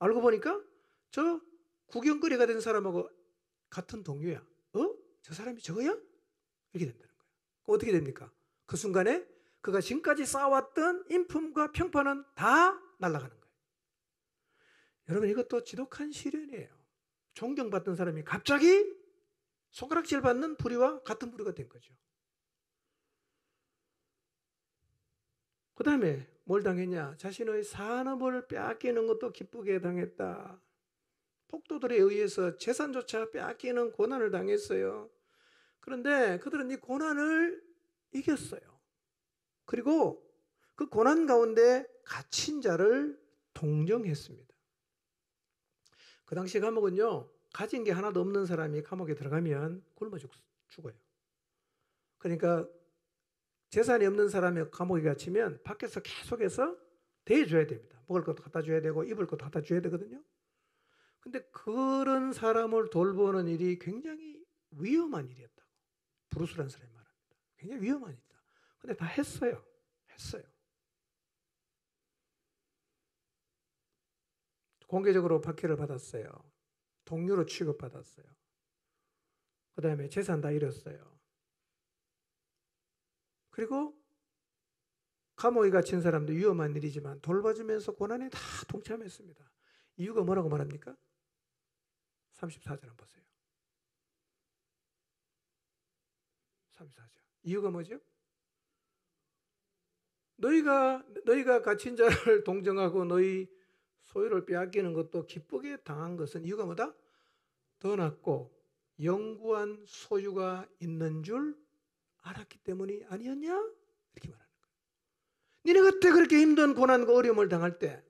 알고 보니까 저 구경거리가 된 사람하고 같은 동료야. 저 사람이 저거야? 이렇게 된다는 거예요. 그럼 어떻게 됩니까? 그 순간에 그가 지금까지 쌓아왔던 인품과 평판은 다 날아가는 거예요. 여러분, 이것도 지독한 시련이에요. 존경받던 사람이 갑자기 손가락질 받는 부류와 같은 부류가 된 거죠. 그 다음에 뭘 당했냐? 자신의 산업을 빼앗기는 것도 기쁘게 당했다. 폭도들에 의해서 재산조차 빼앗기는 고난을 당했어요. 그런데 그들은 이 고난을 이겼어요. 그리고 그 고난 가운데 갇힌 자를 동정했습니다. 그 당시 감옥은요, 가진 게 하나도 없는 사람이 감옥에 들어가면 굶어 죽어요. 그러니까 재산이 없는 사람이 감옥에 갇히면 밖에서 계속해서 대해줘야 됩니다. 먹을 것도 갖다 줘야 되고 입을 것도 갖다 줘야 되거든요. 근데 그런 사람을 돌보는 일이 굉장히 위험한 일이었다고. 브루스라는 사람이 말합니다. 굉장히 위험한 일이다. 근데 다 했어요. 공개적으로 박해를 받았어요. 동료로 취급받았어요. 그 다음에 재산 다 잃었어요. 그리고 감옥에 갇힌 사람도 위험한 일이지만 돌봐주면서 고난에 다 동참했습니다. 이유가 뭐라고 말합니까? 34절 한번 보세요. 34절. 이유가 뭐죠? 너희가 갇힌 자를 동정하고 너희 소유를 빼앗기는 것도 기쁘게 당한 것은 이유가 뭐다? 더 낫고 영구한 소유가 있는 줄 알았기 때문이 아니었냐? 이렇게 말하는 거예요. 니네 그때 그렇게 힘든 고난과 어려움을 당할 때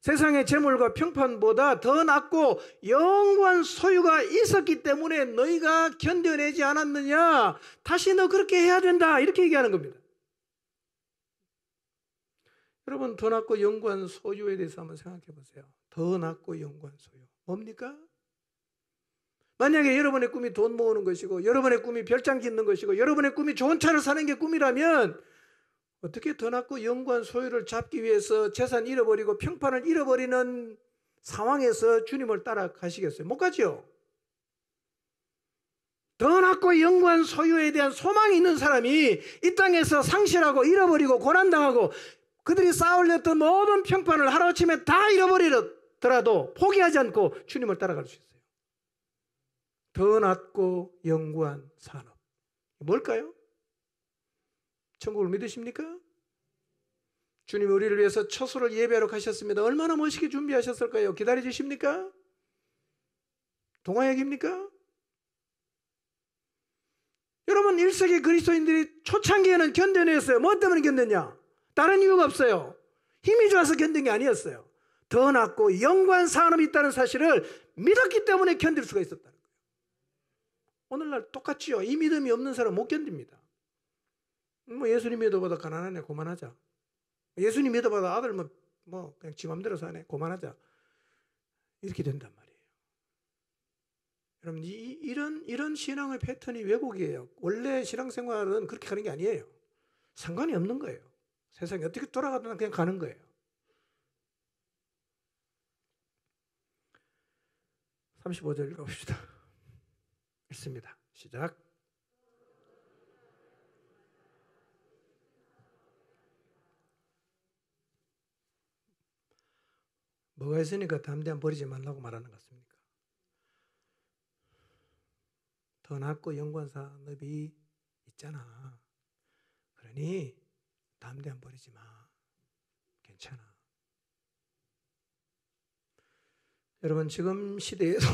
세상의 재물과 평판보다 더 낫고 영원한 소유가 있었기 때문에 너희가 견뎌내지 않았느냐? 다시 너 그렇게 해야 된다. 이렇게 얘기하는 겁니다. 여러분, 더 낫고 영원한 소유에 대해서 한번 생각해 보세요. 더 낫고 영원한 소유. 뭡니까? 만약에 여러분의 꿈이 돈 모으는 것이고 여러분의 꿈이 별장 짓는 것이고 여러분의 꿈이 좋은 차를 사는 게 꿈이라면 어떻게 더 낫고 영원한 소유를 잡기 위해서 재산 잃어버리고 평판을 잃어버리는 상황에서 주님을 따라가시겠어요? 못 가죠. 더 낫고 영원한 소유에 대한 소망이 있는 사람이 이 땅에서 상실하고 잃어버리고 고난당하고 그들이 쌓으려던 모든 평판을 하루아침에 다 잃어버리더라도 포기하지 않고 주님을 따라갈 수 있어요. 더 낫고 영원한 산업. 뭘까요? 천국을 믿으십니까? 주님이 우리를 위해서 처소를 예배하러 가셨습니다. 얼마나 멋있게 준비하셨을까요? 기다려 주십니까? 동화 얘기입니까? 여러분, 1세기 그리스도인들이 초창기에는 견뎌냈어요. 뭐 때문에 견뎠냐? 다른 이유가 없어요. 힘이 좋아서 견딘 게 아니었어요. 더 낫고 영원한 산업이 있다는 사실을 믿었기 때문에 견딜 수가 있었다는 거예요. 오늘날 똑같지요. 이 믿음이 없는 사람은 못 견딥니다. 뭐 예수님 믿어보다 가난하네, 고만하자. 예수님 믿어보다 아들 뭐 그냥 지 맘대로 사네, 고만하자. 이렇게 된단 말이에요. 여러분, 이런 신앙의 패턴이 왜곡이에요. 원래 신앙생활은 그렇게 가는 게 아니에요. 상관이 없는 거예요. 세상이 어떻게 돌아가든 그냥 가는 거예요. 35절 읽어봅시다. 읽습니다. 시작. 뭐가 있으니까 담대한 버리지 말라고 말하는 것 같습니까? 더 낫고 영원한 산업이 있잖아. 그러니 담대한 버리지 마. 괜찮아. 여러분, 지금 시대에도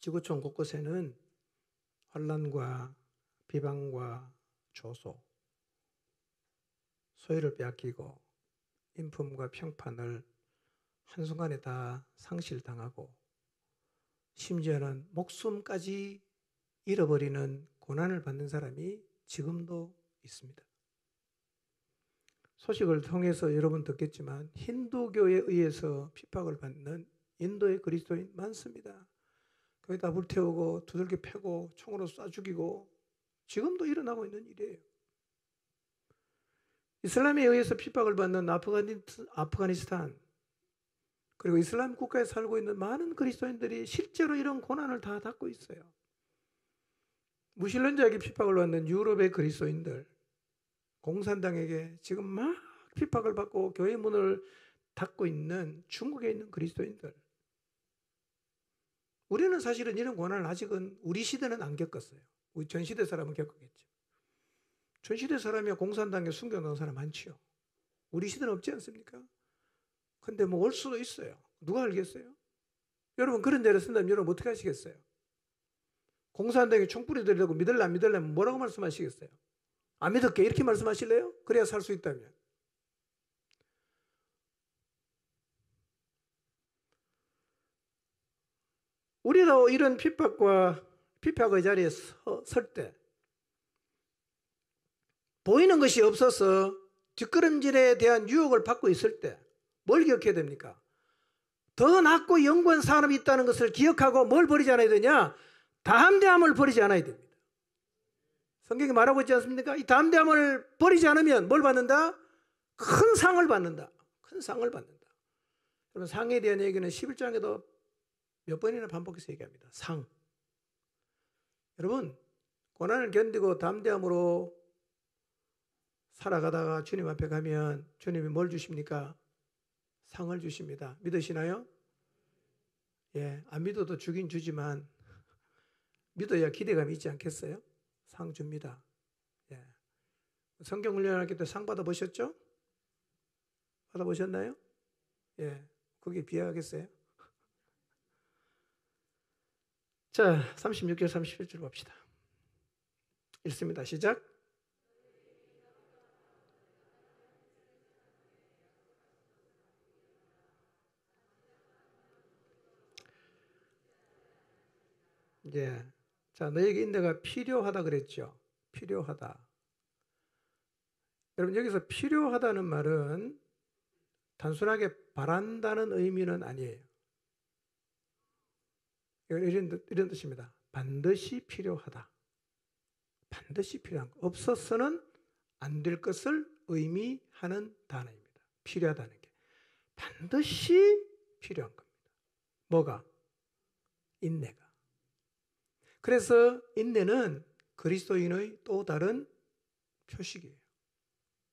지구촌 곳곳에는 환난과 비방과 조소, 소유를 빼앗기고 인품과 평판을 한순간에 다 상실당하고 심지어는 목숨까지 잃어버리는 고난을 받는 사람이 지금도 있습니다. 소식을 통해서 여러분 듣겠지만 힌두교에 의해서 핍박을 받는 인도의 그리스도인 많습니다. 거기다 불태우고 두들겨 패고 총으로 쏴 죽이고 지금도 일어나고 있는 일이에요. 이슬람에 의해서 핍박을 받는 아프가니스탄 그리고 이슬람 국가에 살고 있는 많은 그리스도인들이 실제로 이런 고난을 다 받고 있어요. 무신론자에게 핍박을 받는 유럽의 그리스도인들, 공산당에게 지금 막 핍박을 받고 교회 문을 닫고 있는 중국에 있는 그리스도인들. 우리는 사실은 이런 고난을 아직은 우리 시대는 안 겪었어요. 우리 전시대 사람은 겪었겠죠. 전시대 사람이야 공산당에 숨겨놓은 사람 많지요. 우리 시대는 없지 않습니까? 근데 뭐 올 수도 있어요. 누가 알겠어요? 여러분 그런 데를 쓴다면 여러분 어떻게 하시겠어요? 공산당에 총불이 들려고 믿을래 안 믿을래 뭐라고 말씀하시겠어요? 안 믿을게 이렇게 말씀하실래요? 그래야 살 수 있다면. 우리도 이런 핍박의 자리에 설 때 보이는 것이 없어서 뒷걸음질에 대한 유혹을 받고 있을 때 뭘 기억해야 됩니까? 더 낫고 영구한 산업이 있다는 것을 기억하고 뭘 버리지 않아야 되냐? 담대함을 버리지 않아야 됩니다. 성경이 말하고 있지 않습니까? 이 담대함을 버리지 않으면 뭘 받는다? 큰 상을 받는다. 큰 상을 받는다. 여러분, 상에 대한 얘기는 11장에도 몇 번이나 반복해서 얘기합니다. 상. 여러분, 고난을 견디고 담대함으로 살아가다가 주님 앞에 가면 주님이 뭘 주십니까? 상을 주십니다. 믿으시나요? 예, 안 믿어도 주긴 주지만 믿어야 기대감이 있지 않겠어요? 상 줍니다. 예. 성경 훈련할 때 상 받아보셨죠? 받아보셨나요? 예, 그게 비하하겠어요? 자, 36절 37절 봅시다. 읽습니다. 시작. 예. 자, 너에게 인내가 필요하다 그랬죠. 필요하다. 여러분, 여기서 필요하다는 말은 단순하게 바란다는 의미는 아니에요. 이런 뜻입니다. 반드시 필요하다. 반드시 필요한 것. 없어서는 안 될 것을 의미하는 단어입니다. 필요하다는 게. 반드시 필요한 겁니다. 뭐가? 인내가. 그래서 인내는 그리스도인의 또 다른 표식이에요.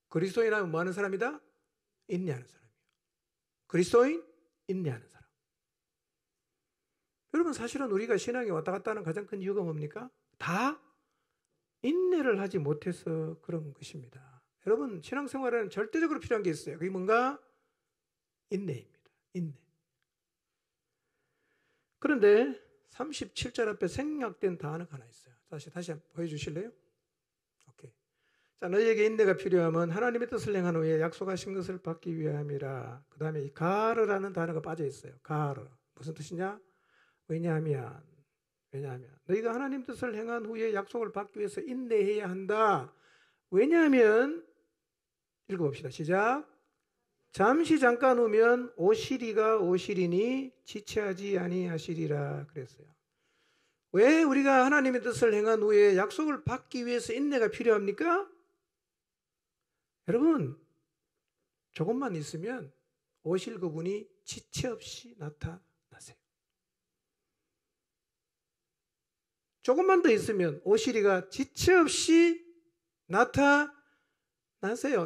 그리스도인하면 뭐 하는 사람이다? 인내하는 사람이에요. 그리스도인, 인내하는 사람. 여러분, 사실은 우리가 신앙에 왔다 갔다 하는 가장 큰 이유가 뭡니까? 다 인내를 하지 못해서 그런 것입니다. 여러분, 신앙생활에는 절대적으로 필요한 게 있어요. 그게 뭔가? 인내입니다. 인내. 그런데 37절 앞에 생략된 단어가 하나 있어요. 다시 한번 보여주실래요? 오케이. 자, 너희에게 인내가 필요하면 하나님의 뜻을 행한 후에 약속하신 것을 받기 위함이라. 그 다음에 이 가르라는 단어가 빠져 있어요. 가르. 무슨 뜻이냐? 왜냐하면 너희가 하나님 뜻을 행한 후에 약속을 받기 위해서 인내해야 한다. 왜냐하면 읽어봅시다. 시작. 잠시 잠깐 후면 오시리가 오시리니 지체하지 아니하시리라 그랬어요. 왜 우리가 하나님의 뜻을 행한 후에 약속을 받기 위해서 인내가 필요합니까? 여러분, 조금만 있으면 오실 그분이 지체 없이 나타나세요. 조금만 더 있으면 오시리가 지체 없이 나타나세요.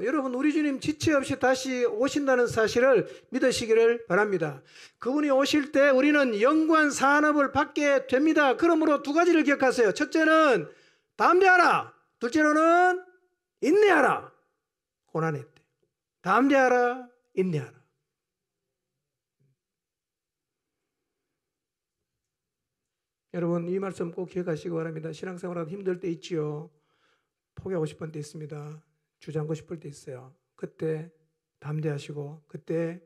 여러분, 우리 주님 지체 없이 다시 오신다는 사실을 믿으시기를 바랍니다. 그분이 오실 때 우리는 영구한 산업을 받게 됩니다. 그러므로 두 가지를 기억하세요. 첫째는 담대하라. 둘째로는 인내하라. 고난의 때. 담대하라, 인내하라. 여러분, 이 말씀 꼭 기억하시기 바랍니다. 신앙생활하다 힘들 때 있지요. 포기하고 싶은 때 있습니다. 주저앉고 싶을 때 있어요. 그때 담대하시고 그때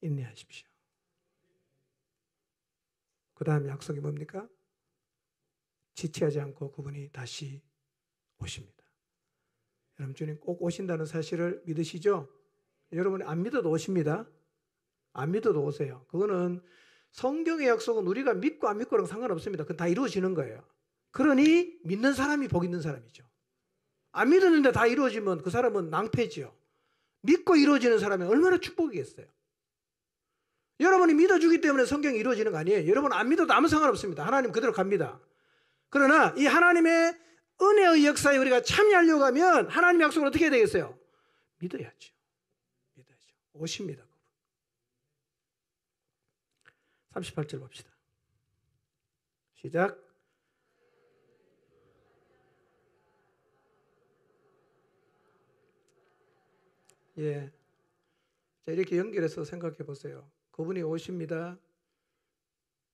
인내하십시오. 그 다음 약속이 뭡니까? 지체하지 않고 그분이 다시 오십니다. 여러분, 주님 꼭 오신다는 사실을 믿으시죠? 여러분, 안 믿어도 오십니다. 안 믿어도 오세요. 그거는 성경의 약속은 우리가 믿고 안 믿고랑 상관없습니다. 그건 다 이루어지는 거예요. 그러니 믿는 사람이 복 있는 사람이죠. 안 믿었는데 다 이루어지면 그 사람은 낭패지요. 믿고 이루어지는 사람이 얼마나 축복이겠어요. 여러분이 믿어주기 때문에 성경이 이루어지는 거 아니에요. 여러분 안 믿어도 아무 상관없습니다. 하나님 그대로 갑니다. 그러나 이 하나님의 은혜의 역사에 우리가 참여하려고 하면 하나님의 약속을 어떻게 해야 되겠어요? 믿어야죠. 믿어야죠. 오십니다. 38절 봅시다. 시작. 예. 자, 이렇게 연결해서 생각해 보세요. 그분이 오십니다.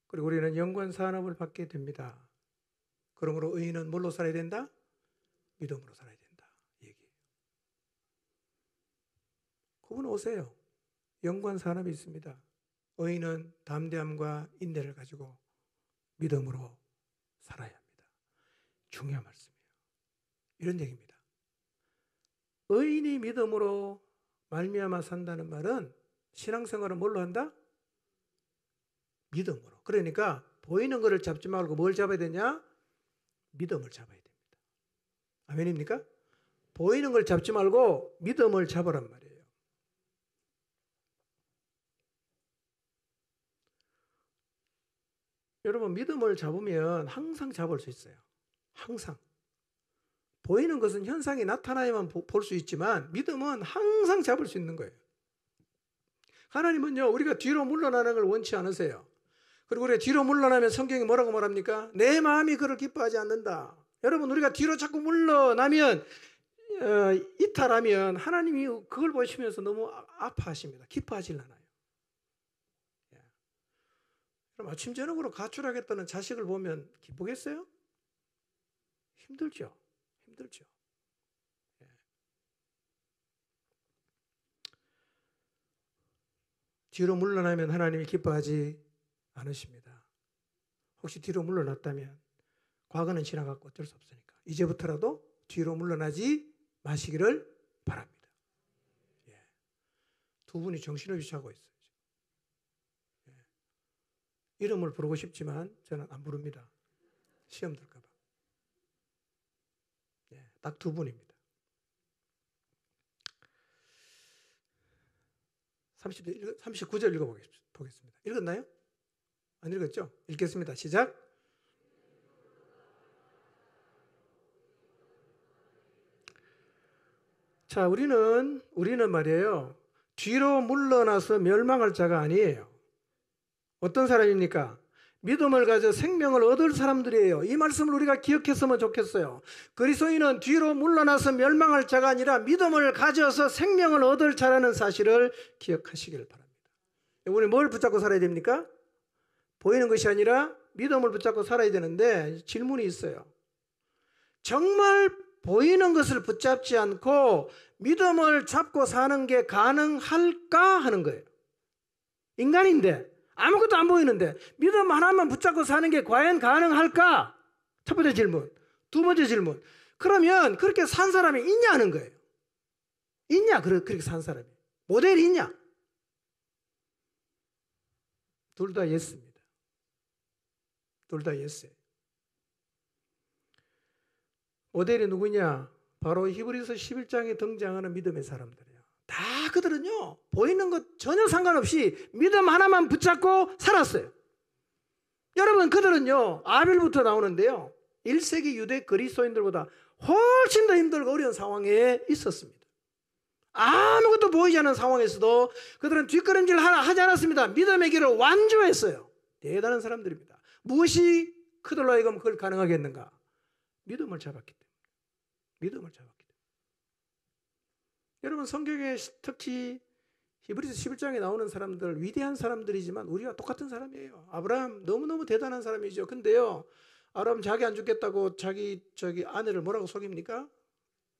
그리고 우리는 영원 산업을 받게 됩니다. 그러므로 의인은 뭘로 살아야 된다? 믿음으로 살아야 된다. 얘기예요. 그분 오세요. 영원 산업이 있습니다. 의인은 담대함과 인내를 가지고 믿음으로 살아야 합니다. 중요한 말씀이에요. 이런 얘기입니다. 의인이 믿음으로 말미암아 산다는 말은 신앙생활을 뭘로 한다? 믿음으로. 그러니까 보이는 것을 잡지 말고 뭘 잡아야 되냐? 믿음을 잡아야 됩니다. 아멘입니까? 보이는 걸 잡지 말고 믿음을 잡으란 말이에요. 여러분, 믿음을 잡으면 항상 잡을 수 있어요. 항상. 보이는 것은 현상이 나타나야만 볼 수 있지만 믿음은 항상 잡을 수 있는 거예요. 하나님은요, 우리가 뒤로 물러나는 걸 원치 않으세요. 그리고 우리가 뒤로 물러나면 성경이 뭐라고 말합니까? 내 마음이 그를 기뻐하지 않는다. 여러분, 우리가 뒤로 자꾸 물러나면 이탈하면 하나님이 그걸 보시면서 너무 아파하십니다. 기뻐하질 않아요. 그럼 아침 저녁으로 가출하겠다는 자식을 보면 기쁘겠어요? 힘들죠. 힘들죠. 뒤로 물러나면 하나님이 기뻐하지 않으십니다. 혹시 뒤로 물러났다면 과거는 지나갔고 어쩔 수 없으니까 이제부터라도 뒤로 물러나지 마시기를 바랍니다. 두 분이 정신없이 자고 있어요. 이름을 부르고 싶지만 저는 안 부릅니다. 시험 들까 봐. 딱 두 분입니다. 39절 읽어보겠습니다. 읽었나요? 안 읽었죠? 읽겠습니다. 시작. 자, 우리는 말이에요. 뒤로 물러나서 멸망할 자가 아니에요. 어떤 사람입니까? 믿음을 가져 생명을 얻을 사람들이에요. 이 말씀을 우리가 기억했으면 좋겠어요. 그리스도인은 뒤로 물러나서 멸망할 자가 아니라 믿음을 가져서 생명을 얻을 자라는 사실을 기억하시길 바랍니다. 우리 뭘 붙잡고 살아야 됩니까? 보이는 것이 아니라 믿음을 붙잡고 살아야 되는데 질문이 있어요. 정말 보이는 것을 붙잡지 않고 믿음을 잡고 사는 게 가능할까 하는 거예요. 인간인데 아무것도 안 보이는데 믿음 하나만 붙잡고 사는 게 과연 가능할까? 첫 번째 질문. 두 번째 질문. 그러면 그렇게 산 사람이 있냐 하는 거예요. 있냐? 그렇게 산 사람이. 모델이 있냐? 둘 다 예스입니다. 둘 다 예스예요. 모델이 누구냐? 바로 히브리서 11장에 등장하는 믿음의 사람들이에요. 다 그들은요, 보이는 것 전혀 상관없이 믿음 하나만 붙잡고 살았어요. 여러분, 그들은요, 아벨부터 나오는데요, 1세기 유대 그리스도인들보다 훨씬 더 힘들고 어려운 상황에 있었습니다. 아무것도 보이지 않는 상황에서도 그들은 뒷걸음질 하지 않았습니다. 믿음의 길을 완주했어요. 대단한 사람들입니다. 무엇이 그들로 하여금 그걸 가능하게 했는가? 믿음을 잡았기 때문에. 믿음을 잡았기 때문에. 여러분, 성경에 특히 히브리서 11장에 나오는 사람들, 위대한 사람들이지만 우리와 똑같은 사람이에요. 아브라함 너무너무 대단한 사람이죠. 근데요, 아브라함 자기 안 죽겠다고 자기 아내를 뭐라고 속입니까?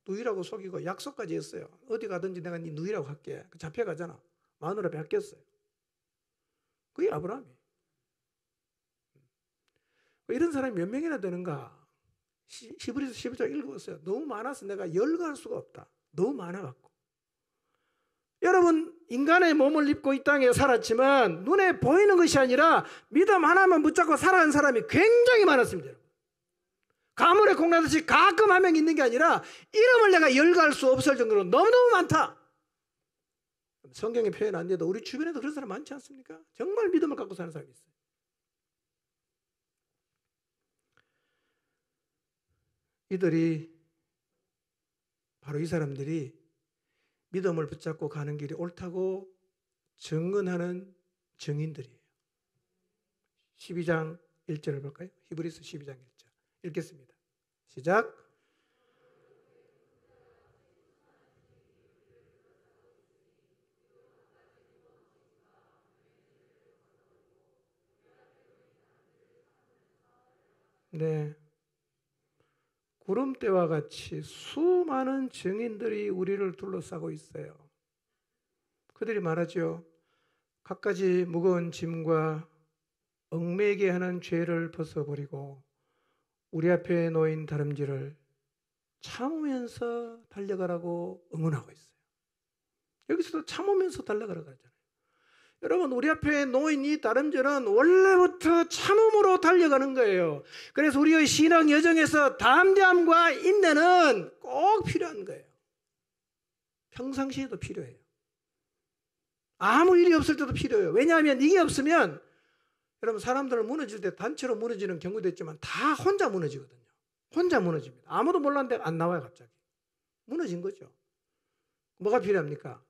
누이라고 속이고 약속까지 했어요. 어디 가든지 내가 네 누이라고 할게. 잡혀가잖아. 마누라 뺏겼어요. 그게 아브라함이에요. 이런 사람이 몇 명이나 되는가? 히브리서 11장 읽어보세요. 너무 많아서 내가 열거할 수가 없다. 너무 많아갖고. 여러분, 인간의 몸을 입고 이 땅에 살았지만 눈에 보이는 것이 아니라 믿음 하나만 붙잡고 살아간 사람이 굉장히 많았습니다. 여러분. 가물에 콩나듯이 가끔 한 명 있는 게 아니라 이름을 내가 열거할 수 없을 정도로 너무너무 많다. 성경에 표현 안 돼도 우리 주변에도 그런 사람 많지 않습니까? 정말 믿음을 갖고 사는 사람이 있어요. 바로 이 사람들이 믿음을 붙잡고 가는 길이 옳다고 증언하는 증인들이에요. 12장 1절을 볼까요? 히브리서 12장 1절 읽겠습니다. 시작. 네. 구름대와 같이 수많은 증인들이 우리를 둘러싸고 있어요. 그들이 말하죠. 갖가지 무거운 짐과 얽매게 하는 죄를 벗어버리고 우리 앞에 놓인 다름질을 참으면서 달려가라고 응원하고 있어요. 여기서도 참으면서 달려가라고 하잖아요. 여러분, 우리 앞에 놓인 이 다름질은 원래부터 참음으로 달려가는 거예요. 그래서 우리의 신앙 여정에서 담대함과 인내는 꼭 필요한 거예요. 평상시에도 필요해요. 아무 일이 없을 때도 필요해요. 왜냐하면 이게 없으면 여러분, 사람들은 무너질 때 단체로 무너지는 경우도 있지만 다 혼자 무너지거든요. 혼자 무너집니다. 아무도 몰랐는데 안 나와요. 갑자기 무너진 거죠. 뭐가 필요합니까?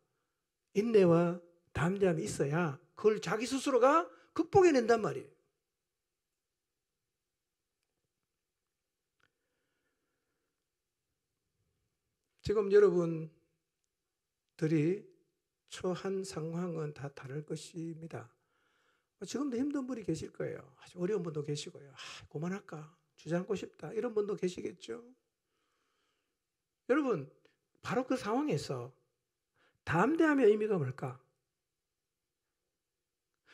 인내와 담대함이 있어야 그걸 자기 스스로가 극복해낸단 말이에요. 지금 여러분들이 처한 상황은 다 다를 것입니다. 지금도 힘든 분이 계실 거예요. 아주 어려운 분도 계시고요. 그만할까? 주저앉고 싶다. 이런 분도 계시겠죠. 여러분, 바로 그 상황에서 담대함의 의미가 뭘까?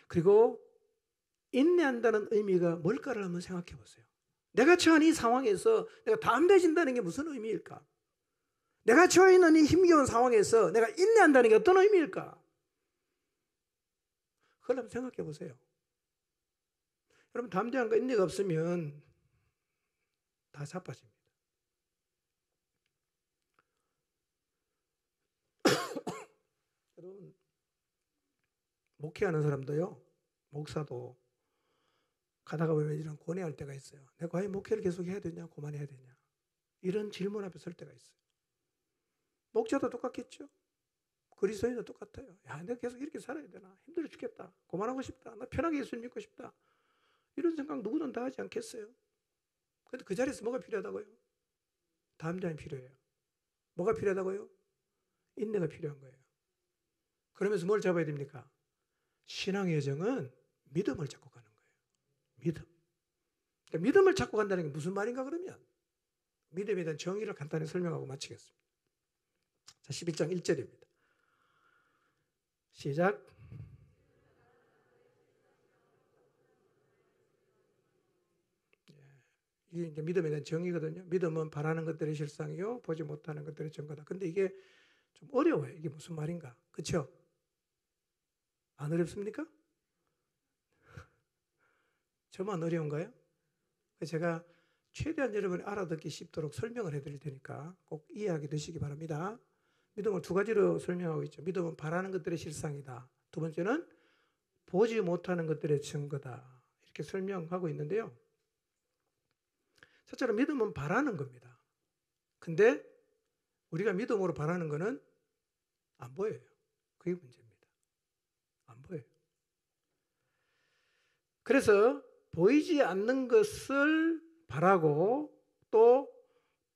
그리고 인내한다는 의미가 뭘까를 한번 생각해 보세요. 내가 처한 이 상황에서 내가 담대해진다는 게 무슨 의미일까? 내가 처해 있는 이 힘겨운 상황에서 내가 인내한다는 게 어떤 의미일까? 그걸 한번 생각해 보세요. 여러분, 담대함과 인내가 없으면 다 자빠집니다. 여러분, 목회하는 사람도요, 목사도 가다가 보면 이런 고뇌할 때가 있어요. 내가 과연 목회를 계속 해야 되냐, 그만해야 되냐, 이런 질문 앞에 설 때가 있어요. 목자도 똑같겠죠. 그리스도인도 똑같아요. 야, 내가 계속 이렇게 살아야 되나? 힘들어 죽겠다. 그만하고 싶다. 나 편하게 예수 믿고 싶다. 이런 생각 누구든 다 하지 않겠어요? 그런데 그 자리에서 뭐가 필요하다고요? 담대함이 필요해요. 뭐가 필요하다고요? 인내가 필요한 거예요. 그러면서 뭘 잡아야 됩니까? 신앙의 여정은 믿음을 잡고 가는 거예요. 믿음. 그러니까 믿음을 잡고 간다는 게 무슨 말인가 그러면 믿음에 대한 정의를 간단히 설명하고 마치겠습니다. 자, 11장 1절입니다. 시작. 이게 이제 믿음에 대한 정의거든요. 믿음은 바라는 것들의 실상이요, 보지 못하는 것들의 증거다. 근데 이게 좀 어려워요. 이게 무슨 말인가? 그렇죠? 안 어렵습니까? 저만 어려운가요? 제가 최대한 여러분이 알아듣기 쉽도록 설명을 해드릴 테니까 꼭 이해하게 되시기 바랍니다. 믿음을 두 가지로 설명하고 있죠. 믿음은 바라는 것들의 실상이다. 두 번째는 보지 못하는 것들의 증거다. 이렇게 설명하고 있는데요. 첫째로 믿음은 바라는 겁니다. 근데 우리가 믿음으로 바라는 것은 안 보여요. 그게 문제입니다. 안 보여요. 그래서 보이지 않는 것을 바라고 또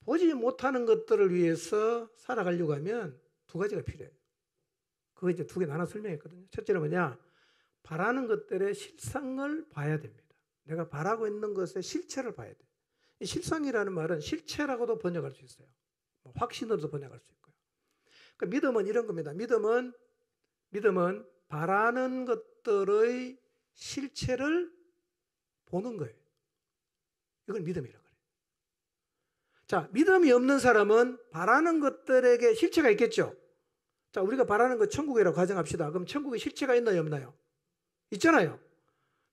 보지 못하는 것들을 위해서 살아가려고 하면 두 가지가 필요해요. 그거 이제 두 개 나눠 설명했거든요. 첫째는 뭐냐? 바라는 것들의 실상을 봐야 됩니다. 내가 바라고 있는 것의 실체를 봐야 돼요. 이 실상이라는 말은 실체라고도 번역할 수 있어요. 확신으로도 번역할 수 있고요. 그러니까 믿음은 이런 겁니다. 믿음은 바라는 것들의 실체를 보는 거예요. 이걸 믿음이라고 그래요. 자, 믿음이 없는 사람은 바라는 것들에게 실체가 있겠죠. 자, 우리가 바라는 것 천국이라고 가정합시다. 그럼 천국에 실체가 있나요, 없나요? 있잖아요.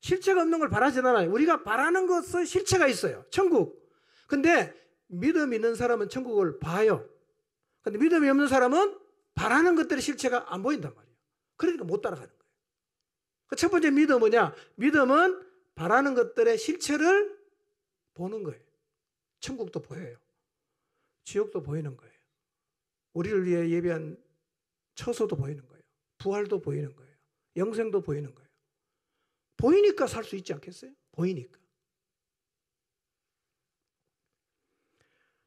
실체가 없는 걸 바라지 않아요. 우리가 바라는 것은 실체가 있어요. 천국. 근데 믿음 있는 사람은 천국을 봐요. 근데 믿음이 없는 사람은 바라는 것들의 실체가 안 보인단 말이에요. 그러니까 못 따라가는 거예요. 첫 번째 믿음은 뭐냐? 믿음은 바라는 것들의 실체를 보는 거예요. 천국도 보여요. 지옥도 보이는 거예요. 우리를 위해 예비한 처소도 보이는 거예요. 부활도 보이는 거예요. 영생도 보이는 거예요. 보이니까 살 수 있지 않겠어요? 보이니까.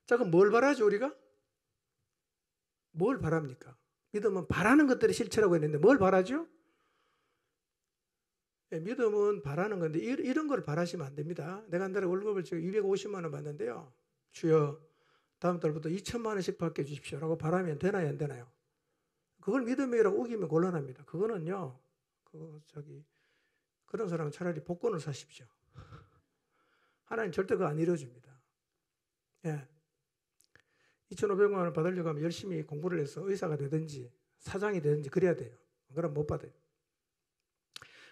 자, 그럼 뭘 바라죠, 우리가? 뭘 바랍니까? 믿음은 바라는 것들의 실체라고 했는데 뭘 바라죠? 믿음은 바라는 건데 이런 걸 바라시면 안 됩니다. 내가 한 달에 월급을 지금 250만 원 받는데요. 주여, 다음 달부터 2천만 원씩 받게 해주십시오 라고 바라면 되나요, 안 되나요? 그걸 믿음이라고 우기면 곤란합니다. 그거는요, 그런 사람은 차라리 복권을 사십시오. 하나님 절대 그거 안 이루어줍니다. 예. 2,500만 원을 받으려고 하면 열심히 공부를 해서 의사가 되든지 사장이 되든지 그래야 돼요. 그럼 못 받아요.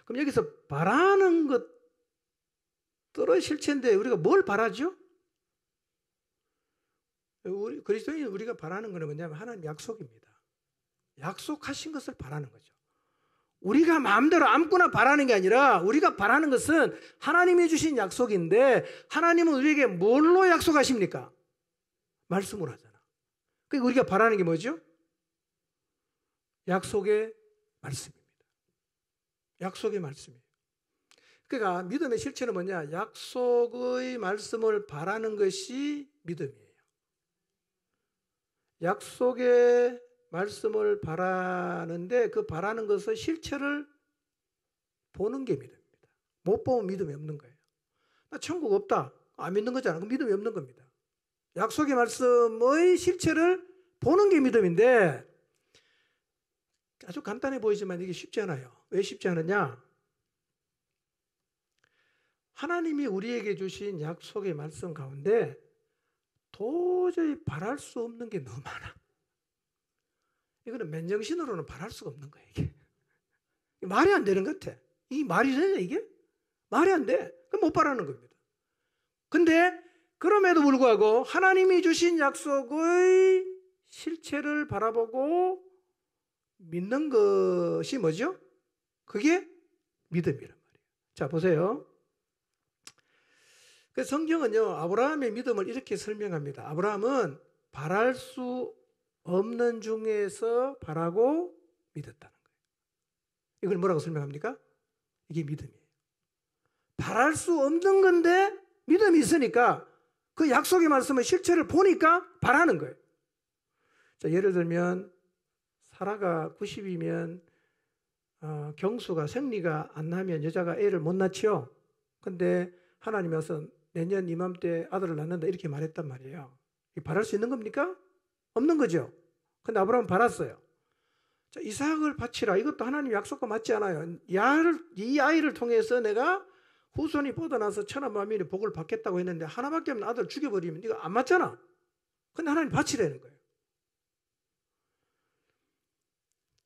그럼 여기서 바라는 것들의 실체인데 우리가 뭘 바라죠? 우리 그리스도인 우리가 바라는 것은 뭐냐면 하나님 약속입니다. 약속하신 것을 바라는 거죠. 우리가 마음대로 아무거나 바라는 게 아니라 우리가 바라는 것은 하나님이 주신 약속인데 하나님은 우리에게 뭘로 약속하십니까? 말씀으로 하잖아. 그러니까 우리가 바라는 게 뭐죠? 약속의 말씀입니다. 약속의 말씀이에요. 그러니까 믿음의 실체는 뭐냐? 약속의 말씀을 바라는 것이 믿음이에요. 약속의 말씀을 바라는데 그 바라는 것의 실체를 보는 게 믿음입니다. 못 보면 믿음이 없는 거예요. 나 천국 없다. 안 믿는 거잖아. 그럼 믿음이 없는 겁니다. 약속의 말씀의 실체를 보는 게 믿음인데 아주 간단해 보이지만 이게 쉽지 않아요. 왜 쉽지 않느냐? 하나님이 우리에게 주신 약속의 말씀 가운데 도저히 바랄 수 없는 게 너무 많아. 이거는 맨정신으로는 바랄 수가 없는 거야, 이게. 말이 안 되는 것 같아. 이 말이 되냐, 이게? 말이 안 돼. 그럼 못 바라는 겁니다. 근데 그럼에도 불구하고 하나님이 주신 약속의 실체를 바라보고 믿는 것이 뭐죠? 그게 믿음이란 말이에요. 자, 보세요. 그 성경은요, 아브라함의 믿음을 이렇게 설명합니다. 아브라함은 바랄 수 없는 중에서 바라고 믿었다는 거예요. 이걸 뭐라고 설명합니까? 이게 믿음이에요. 바랄 수 없는 건데 믿음이 있으니까 그 약속의 말씀의 실체를 보니까 바라는 거예요. 자, 예를 들면 사라가 90이면 경수가 생리가 안 나면 여자가 애를 못 낳지요. 근데 하나님이 와서 내년 이맘때 아들을 낳는다 이렇게 말했단 말이에요. 바랄 수 있는 겁니까? 없는 거죠. 근데 아브라함은 바랐어요. 자, 이삭을 바치라. 이것도 하나님 약속과 맞지 않아요. 이 아이를 통해서 내가 후손이 뻗어나서 천하 만민의 복을 받겠다고 했는데 하나밖에 없는 아들을 죽여버리면 이거 안 맞잖아. 근데 하나님 바치라는 거예요.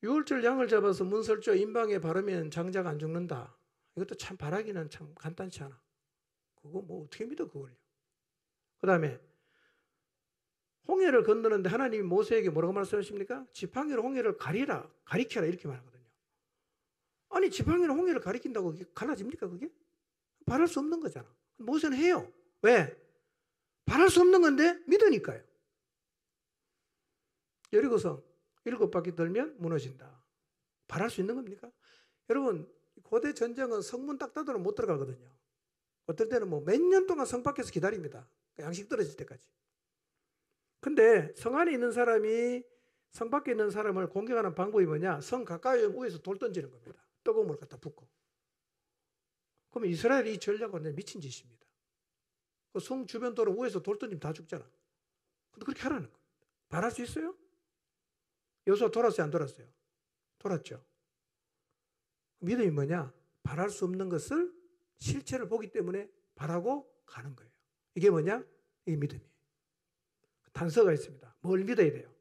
6월절 양을 잡아서 문설주 임방에 바르면 장자가 안 죽는다. 이것도 참 바라기는 참 간단치 않아. 그거 뭐 어떻게 믿어 그걸요. 그 다음에 홍해를 건너는데 하나님이 모세에게 뭐라고 말씀하십니까? 지팡이로 홍해를 가리켜라 이렇게 말하거든요. 아니 지팡이로 홍해를 가리킨다고 그게 갈라집니까 그게? 바랄 수 없는 거잖아. 모세는 해요. 왜? 바랄 수 없는 건데 믿으니까요. 여리고성 7바퀴 돌면 무너진다. 바랄 수 있는 겁니까? 여러분 고대 전쟁은 성문 딱 닫으면 못 들어가거든요. 어떨 때는 뭐 몇 년 동안 성 밖에서 기다립니다. 양식 떨어질 때까지. 근데 성 안에 있는 사람이 성 밖에 있는 사람을 공격하는 방법이 뭐냐? 성 가까이 오면 위에서 돌 던지는 겁니다. 뜨거운 물 갖다 붓고. 그러면 이스라엘이 이 전략은 완전 미친 짓입니다. 그 성 주변 도로 위에서 돌 던지면 다 죽잖아. 근데 그렇게 하라는 겁니다. 바랄 수 있어요? 여호수아 돌았어요? 안 돌았어요? 돌았죠. 믿음이 뭐냐? 바랄 수 없는 것을 실체를 보기 때문에 바라고 가는 거예요. 이게 뭐냐? 이게 믿음이에요. 단서가 있습니다. 뭘 믿어야 돼요?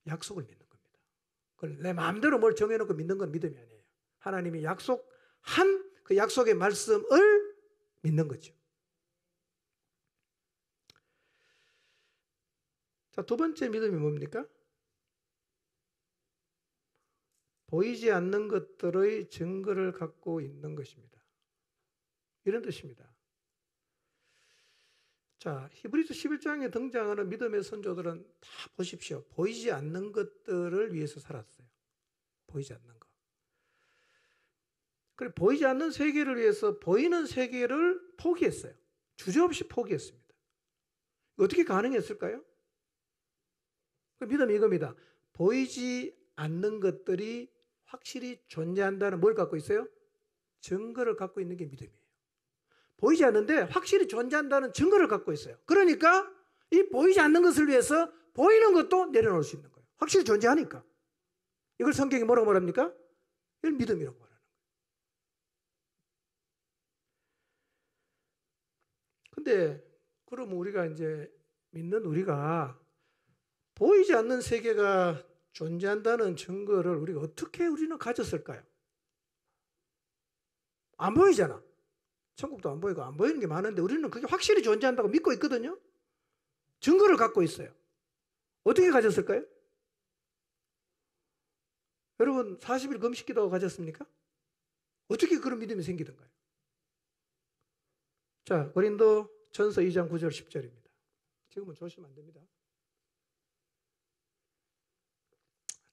약속을 믿는 겁니다. 그걸 내 마음대로 뭘 정해놓고 믿는 건 믿음이 아니에요. 하나님이 약속한 그 약속의 말씀을 믿는 거죠. 자, 두 번째 믿음이 뭡니까? 보이지 않는 것들의 증거를 갖고 있는 것입니다. 이런 뜻입니다. 자, 히브리서 11장에 등장하는 믿음의 선조들은 다 보십시오. 보이지 않는 것들을 위해서 살았어요. 보이지 않는 것. 그리고 보이지 않는 세계를 위해서 보이는 세계를 포기했어요. 주저없이 포기했습니다. 어떻게 가능했을까요? 믿음이 이겁니다. 보이지 않는 것들이 확실히 존재한다는 뭘 갖고 있어요? 증거를 갖고 있는 게 믿음이에요. 보이지 않는데 확실히 존재한다는 증거를 갖고 있어요. 그러니까 이 보이지 않는 것을 위해서 보이는 것도 내려놓을 수 있는 거예요. 확실히 존재하니까. 이걸 성경이 뭐라고 말합니까? 이걸 믿음이라고 말하는 거예요. 근데 그러면 우리가 이제 믿는 우리가 보이지 않는 세계가 존재한다는 증거를 우리가 어떻게 우리는 가졌을까요? 안 보이잖아. 천국도 안 보이고 안 보이는 게 많은데 우리는 그게 확실히 존재한다고 믿고 있거든요. 증거를 갖고 있어요. 어떻게 가졌을까요? 여러분 40일 금식기도 가졌습니까? 어떻게 그런 믿음이 생기던가요? 자, 고린도 전서 2장 9절 10절입니다. 지금은 조시면 안 됩니다.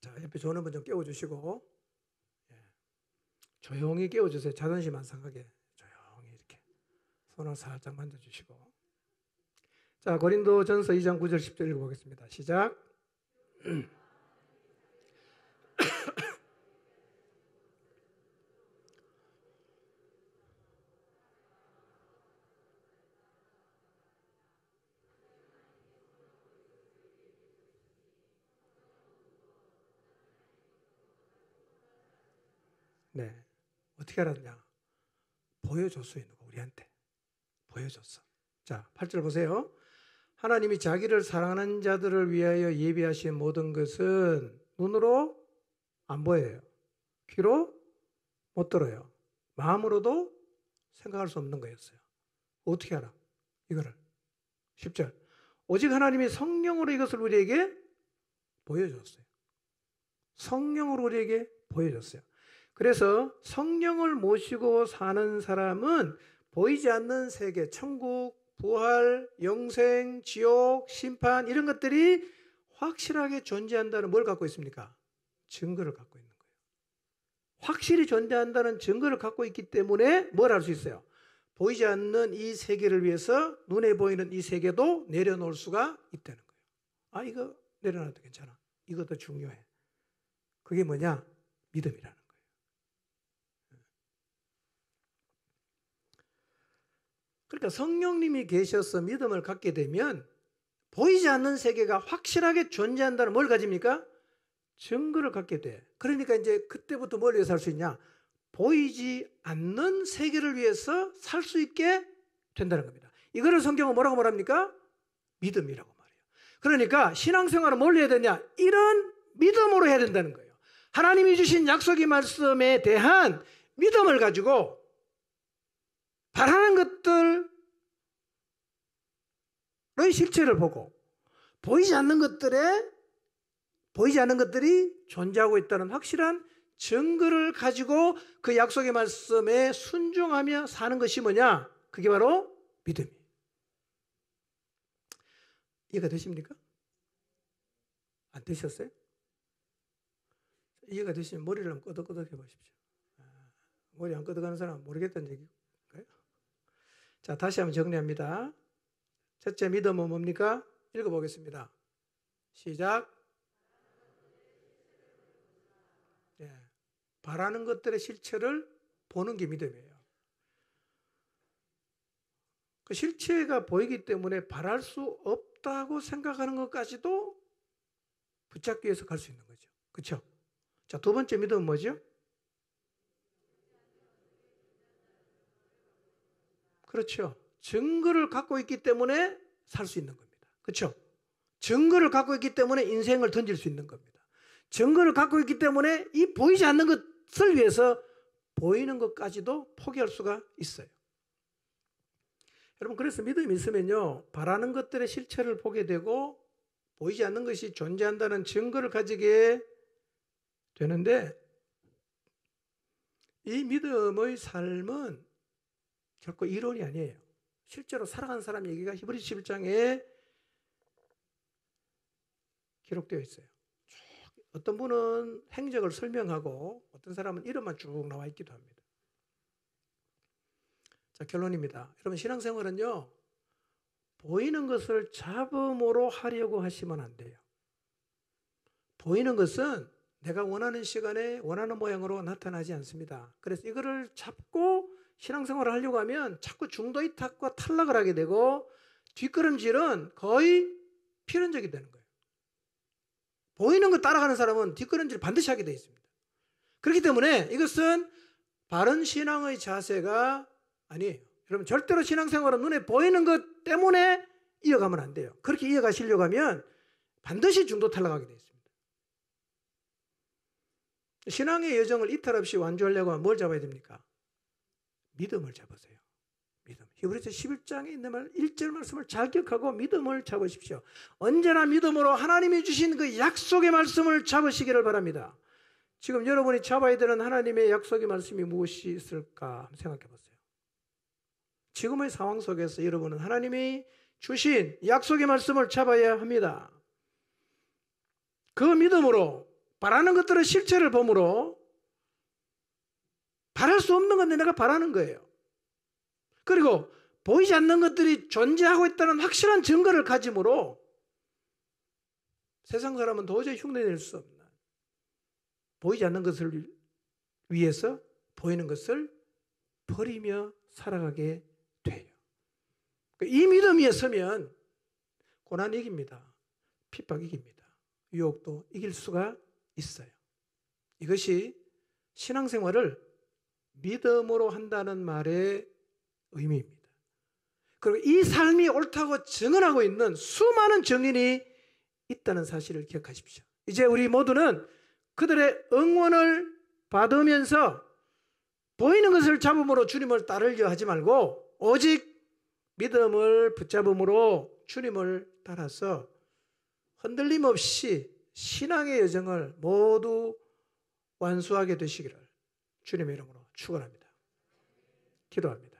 자, 옆에 좋은 분 좀 깨워주시고, 조용히 깨워주세요. 자존심 안 상하게 조용히 이렇게 손을 살짝 만져주시고. 자, 고린도 전서 2장 9절 10절 읽어보겠습니다. 시작. 네, 어떻게 알았냐? 보여줬어요. 누가 우리한테 보여줬어. 자, 8절 보세요. 하나님이 자기를 사랑하는 자들을 위하여 예비하신 모든 것은 눈으로 안 보여요. 귀로 못 들어요. 마음으로도 생각할 수 없는 거였어요. 어떻게 알아? 이거를 10절. 오직 하나님이 성령으로 이것을 우리에게 보여줬어요. 성령으로 우리에게 보여줬어요. 그래서 성령을 모시고 사는 사람은 보이지 않는 세계, 천국, 부활, 영생, 지옥, 심판 이런 것들이 확실하게 존재한다는 뭘 갖고 있습니까? 증거를 갖고 있는 거예요. 확실히 존재한다는 증거를 갖고 있기 때문에 뭘 할 수 있어요? 보이지 않는 이 세계를 위해서 눈에 보이는 이 세계도 내려놓을 수가 있다는 거예요. 아, 이거 내려놔도 괜찮아. 이것도 중요해. 그게 뭐냐? 믿음이라는 거예요. 그러니까 성령님이 계셔서 믿음을 갖게 되면 보이지 않는 세계가 확실하게 존재한다는 뭘 가집니까? 증거를 갖게 돼. 그러니까 이제 그때부터 뭘 위해서 살 수 있냐? 보이지 않는 세계를 위해서 살 수 있게 된다는 겁니다. 이거를 성경은 뭐라고 말합니까? 믿음이라고 말해요. 그러니까 신앙생활은 뭘 해야 되냐? 이런 믿음으로 해야 된다는 거예요. 하나님이 주신 약속의 말씀에 대한 믿음을 가지고 바라는 것들의 실체를 보고 보이지 않는 것들이 존재하고 있다는 확실한 증거를 가지고 그 약속의 말씀에 순종하며 사는 것이 뭐냐? 그게 바로 믿음이에요. 이해가 되십니까? 안 되셨어요? 이해가 되시면 머리를 한번 끄덕끄덕 해보십시오. 머리 안 끄덕하는 사람은 모르겠다는 얘기일까요? 자, 다시 한번 정리합니다. 첫째 믿음은 뭡니까? 읽어보겠습니다. 시작. 바라는 것들의 실체를 보는 게 믿음이에요. 그 실체가 보이기 때문에 바랄 수 없다고 생각하는 것까지도 붙잡기 위해서 갈 수 있는 거죠. 그렇죠? 자, 두 번째 믿음은 뭐죠? 그렇죠. 증거를 갖고 있기 때문에 살 수 있는 겁니다. 그렇죠? 증거를 갖고 있기 때문에 인생을 던질 수 있는 겁니다. 증거를 갖고 있기 때문에 이 보이지 않는 것을 위해서 보이는 것까지도 포기할 수가 있어요. 여러분, 그래서 믿음이 있으면요, 바라는 것들의 실체를 보게 되고 보이지 않는 것이 존재한다는 증거를 가지게 되는데, 이 믿음의 삶은 결코 이론이 아니에요. 실제로 살아간 사람 얘기가 히브리서 11장에 기록되어 있어요. 어떤 분은 행적을 설명하고 어떤 사람은 이름만 쭉 나와 있기도 합니다. 자, 결론입니다. 여러분, 신앙생활은요, 보이는 것을 잡음으로 하려고 하시면 안 돼요. 보이는 것은 내가 원하는 시간에 원하는 모양으로 나타나지 않습니다. 그래서 이거를 잡고 신앙생활을 하려고 하면 자꾸 중도이탁과 탈락을 하게 되고 뒷걸음질은 거의 필연적이 되는 거예요. 보이는 거 따라가는 사람은 뒷걸음질 반드시 하게 되어 있습니다. 그렇기 때문에 이것은 바른 신앙의 자세가 아니에요. 여러분, 절대로 신앙생활은 눈에 보이는 것 때문에 이어가면 안 돼요. 그렇게 이어가시려고 하면 반드시 중도 탈락하게 되어 있습니다. 신앙의 여정을 이탈 없이 완주하려고 하면 뭘 잡아야 됩니까? 믿음을 잡으세요. 믿음. 히브리서 11장에 있는 말 1절 말씀을 잘 기억하고 믿음을 잡으십시오. 언제나 믿음으로 하나님이 주신 그 약속의 말씀을 잡으시기를 바랍니다. 지금 여러분이 잡아야 되는 하나님의 약속의 말씀이 무엇이 있을까 한번 생각해 보세요. 지금의 상황 속에서 여러분은 하나님이 주신 약속의 말씀을 잡아야 합니다. 그 믿음으로 바라는 것들의 실체를 보므로 바랄 수 없는 건데 내가 바라는 거예요. 그리고 보이지 않는 것들이 존재하고 있다는 확실한 증거를 가짐으로 세상 사람은 도저히 흉내낼 수 없는 보이지 않는 것을 위해서 보이는 것을 버리며 살아가게 돼요. 이 믿음 위에 서면 고난 이깁니다. 핍박 이깁니다. 유혹도 이길 수가 있어요. 이것이 신앙생활을 믿음으로 한다는 말의 의미입니다. 그리고 이 삶이 옳다고 증언하고 있는 수많은 증인이 있다는 사실을 기억하십시오. 이제 우리 모두는 그들의 응원을 받으면서 보이는 것을 잡음으로 주님을 따르려 하지 말고 오직 믿음을 붙잡음으로 주님을 따라서 흔들림 없이 신앙의 여정을 모두 완수하게 되시기를 주님의 이름으로 축원합니다. 기도합니다.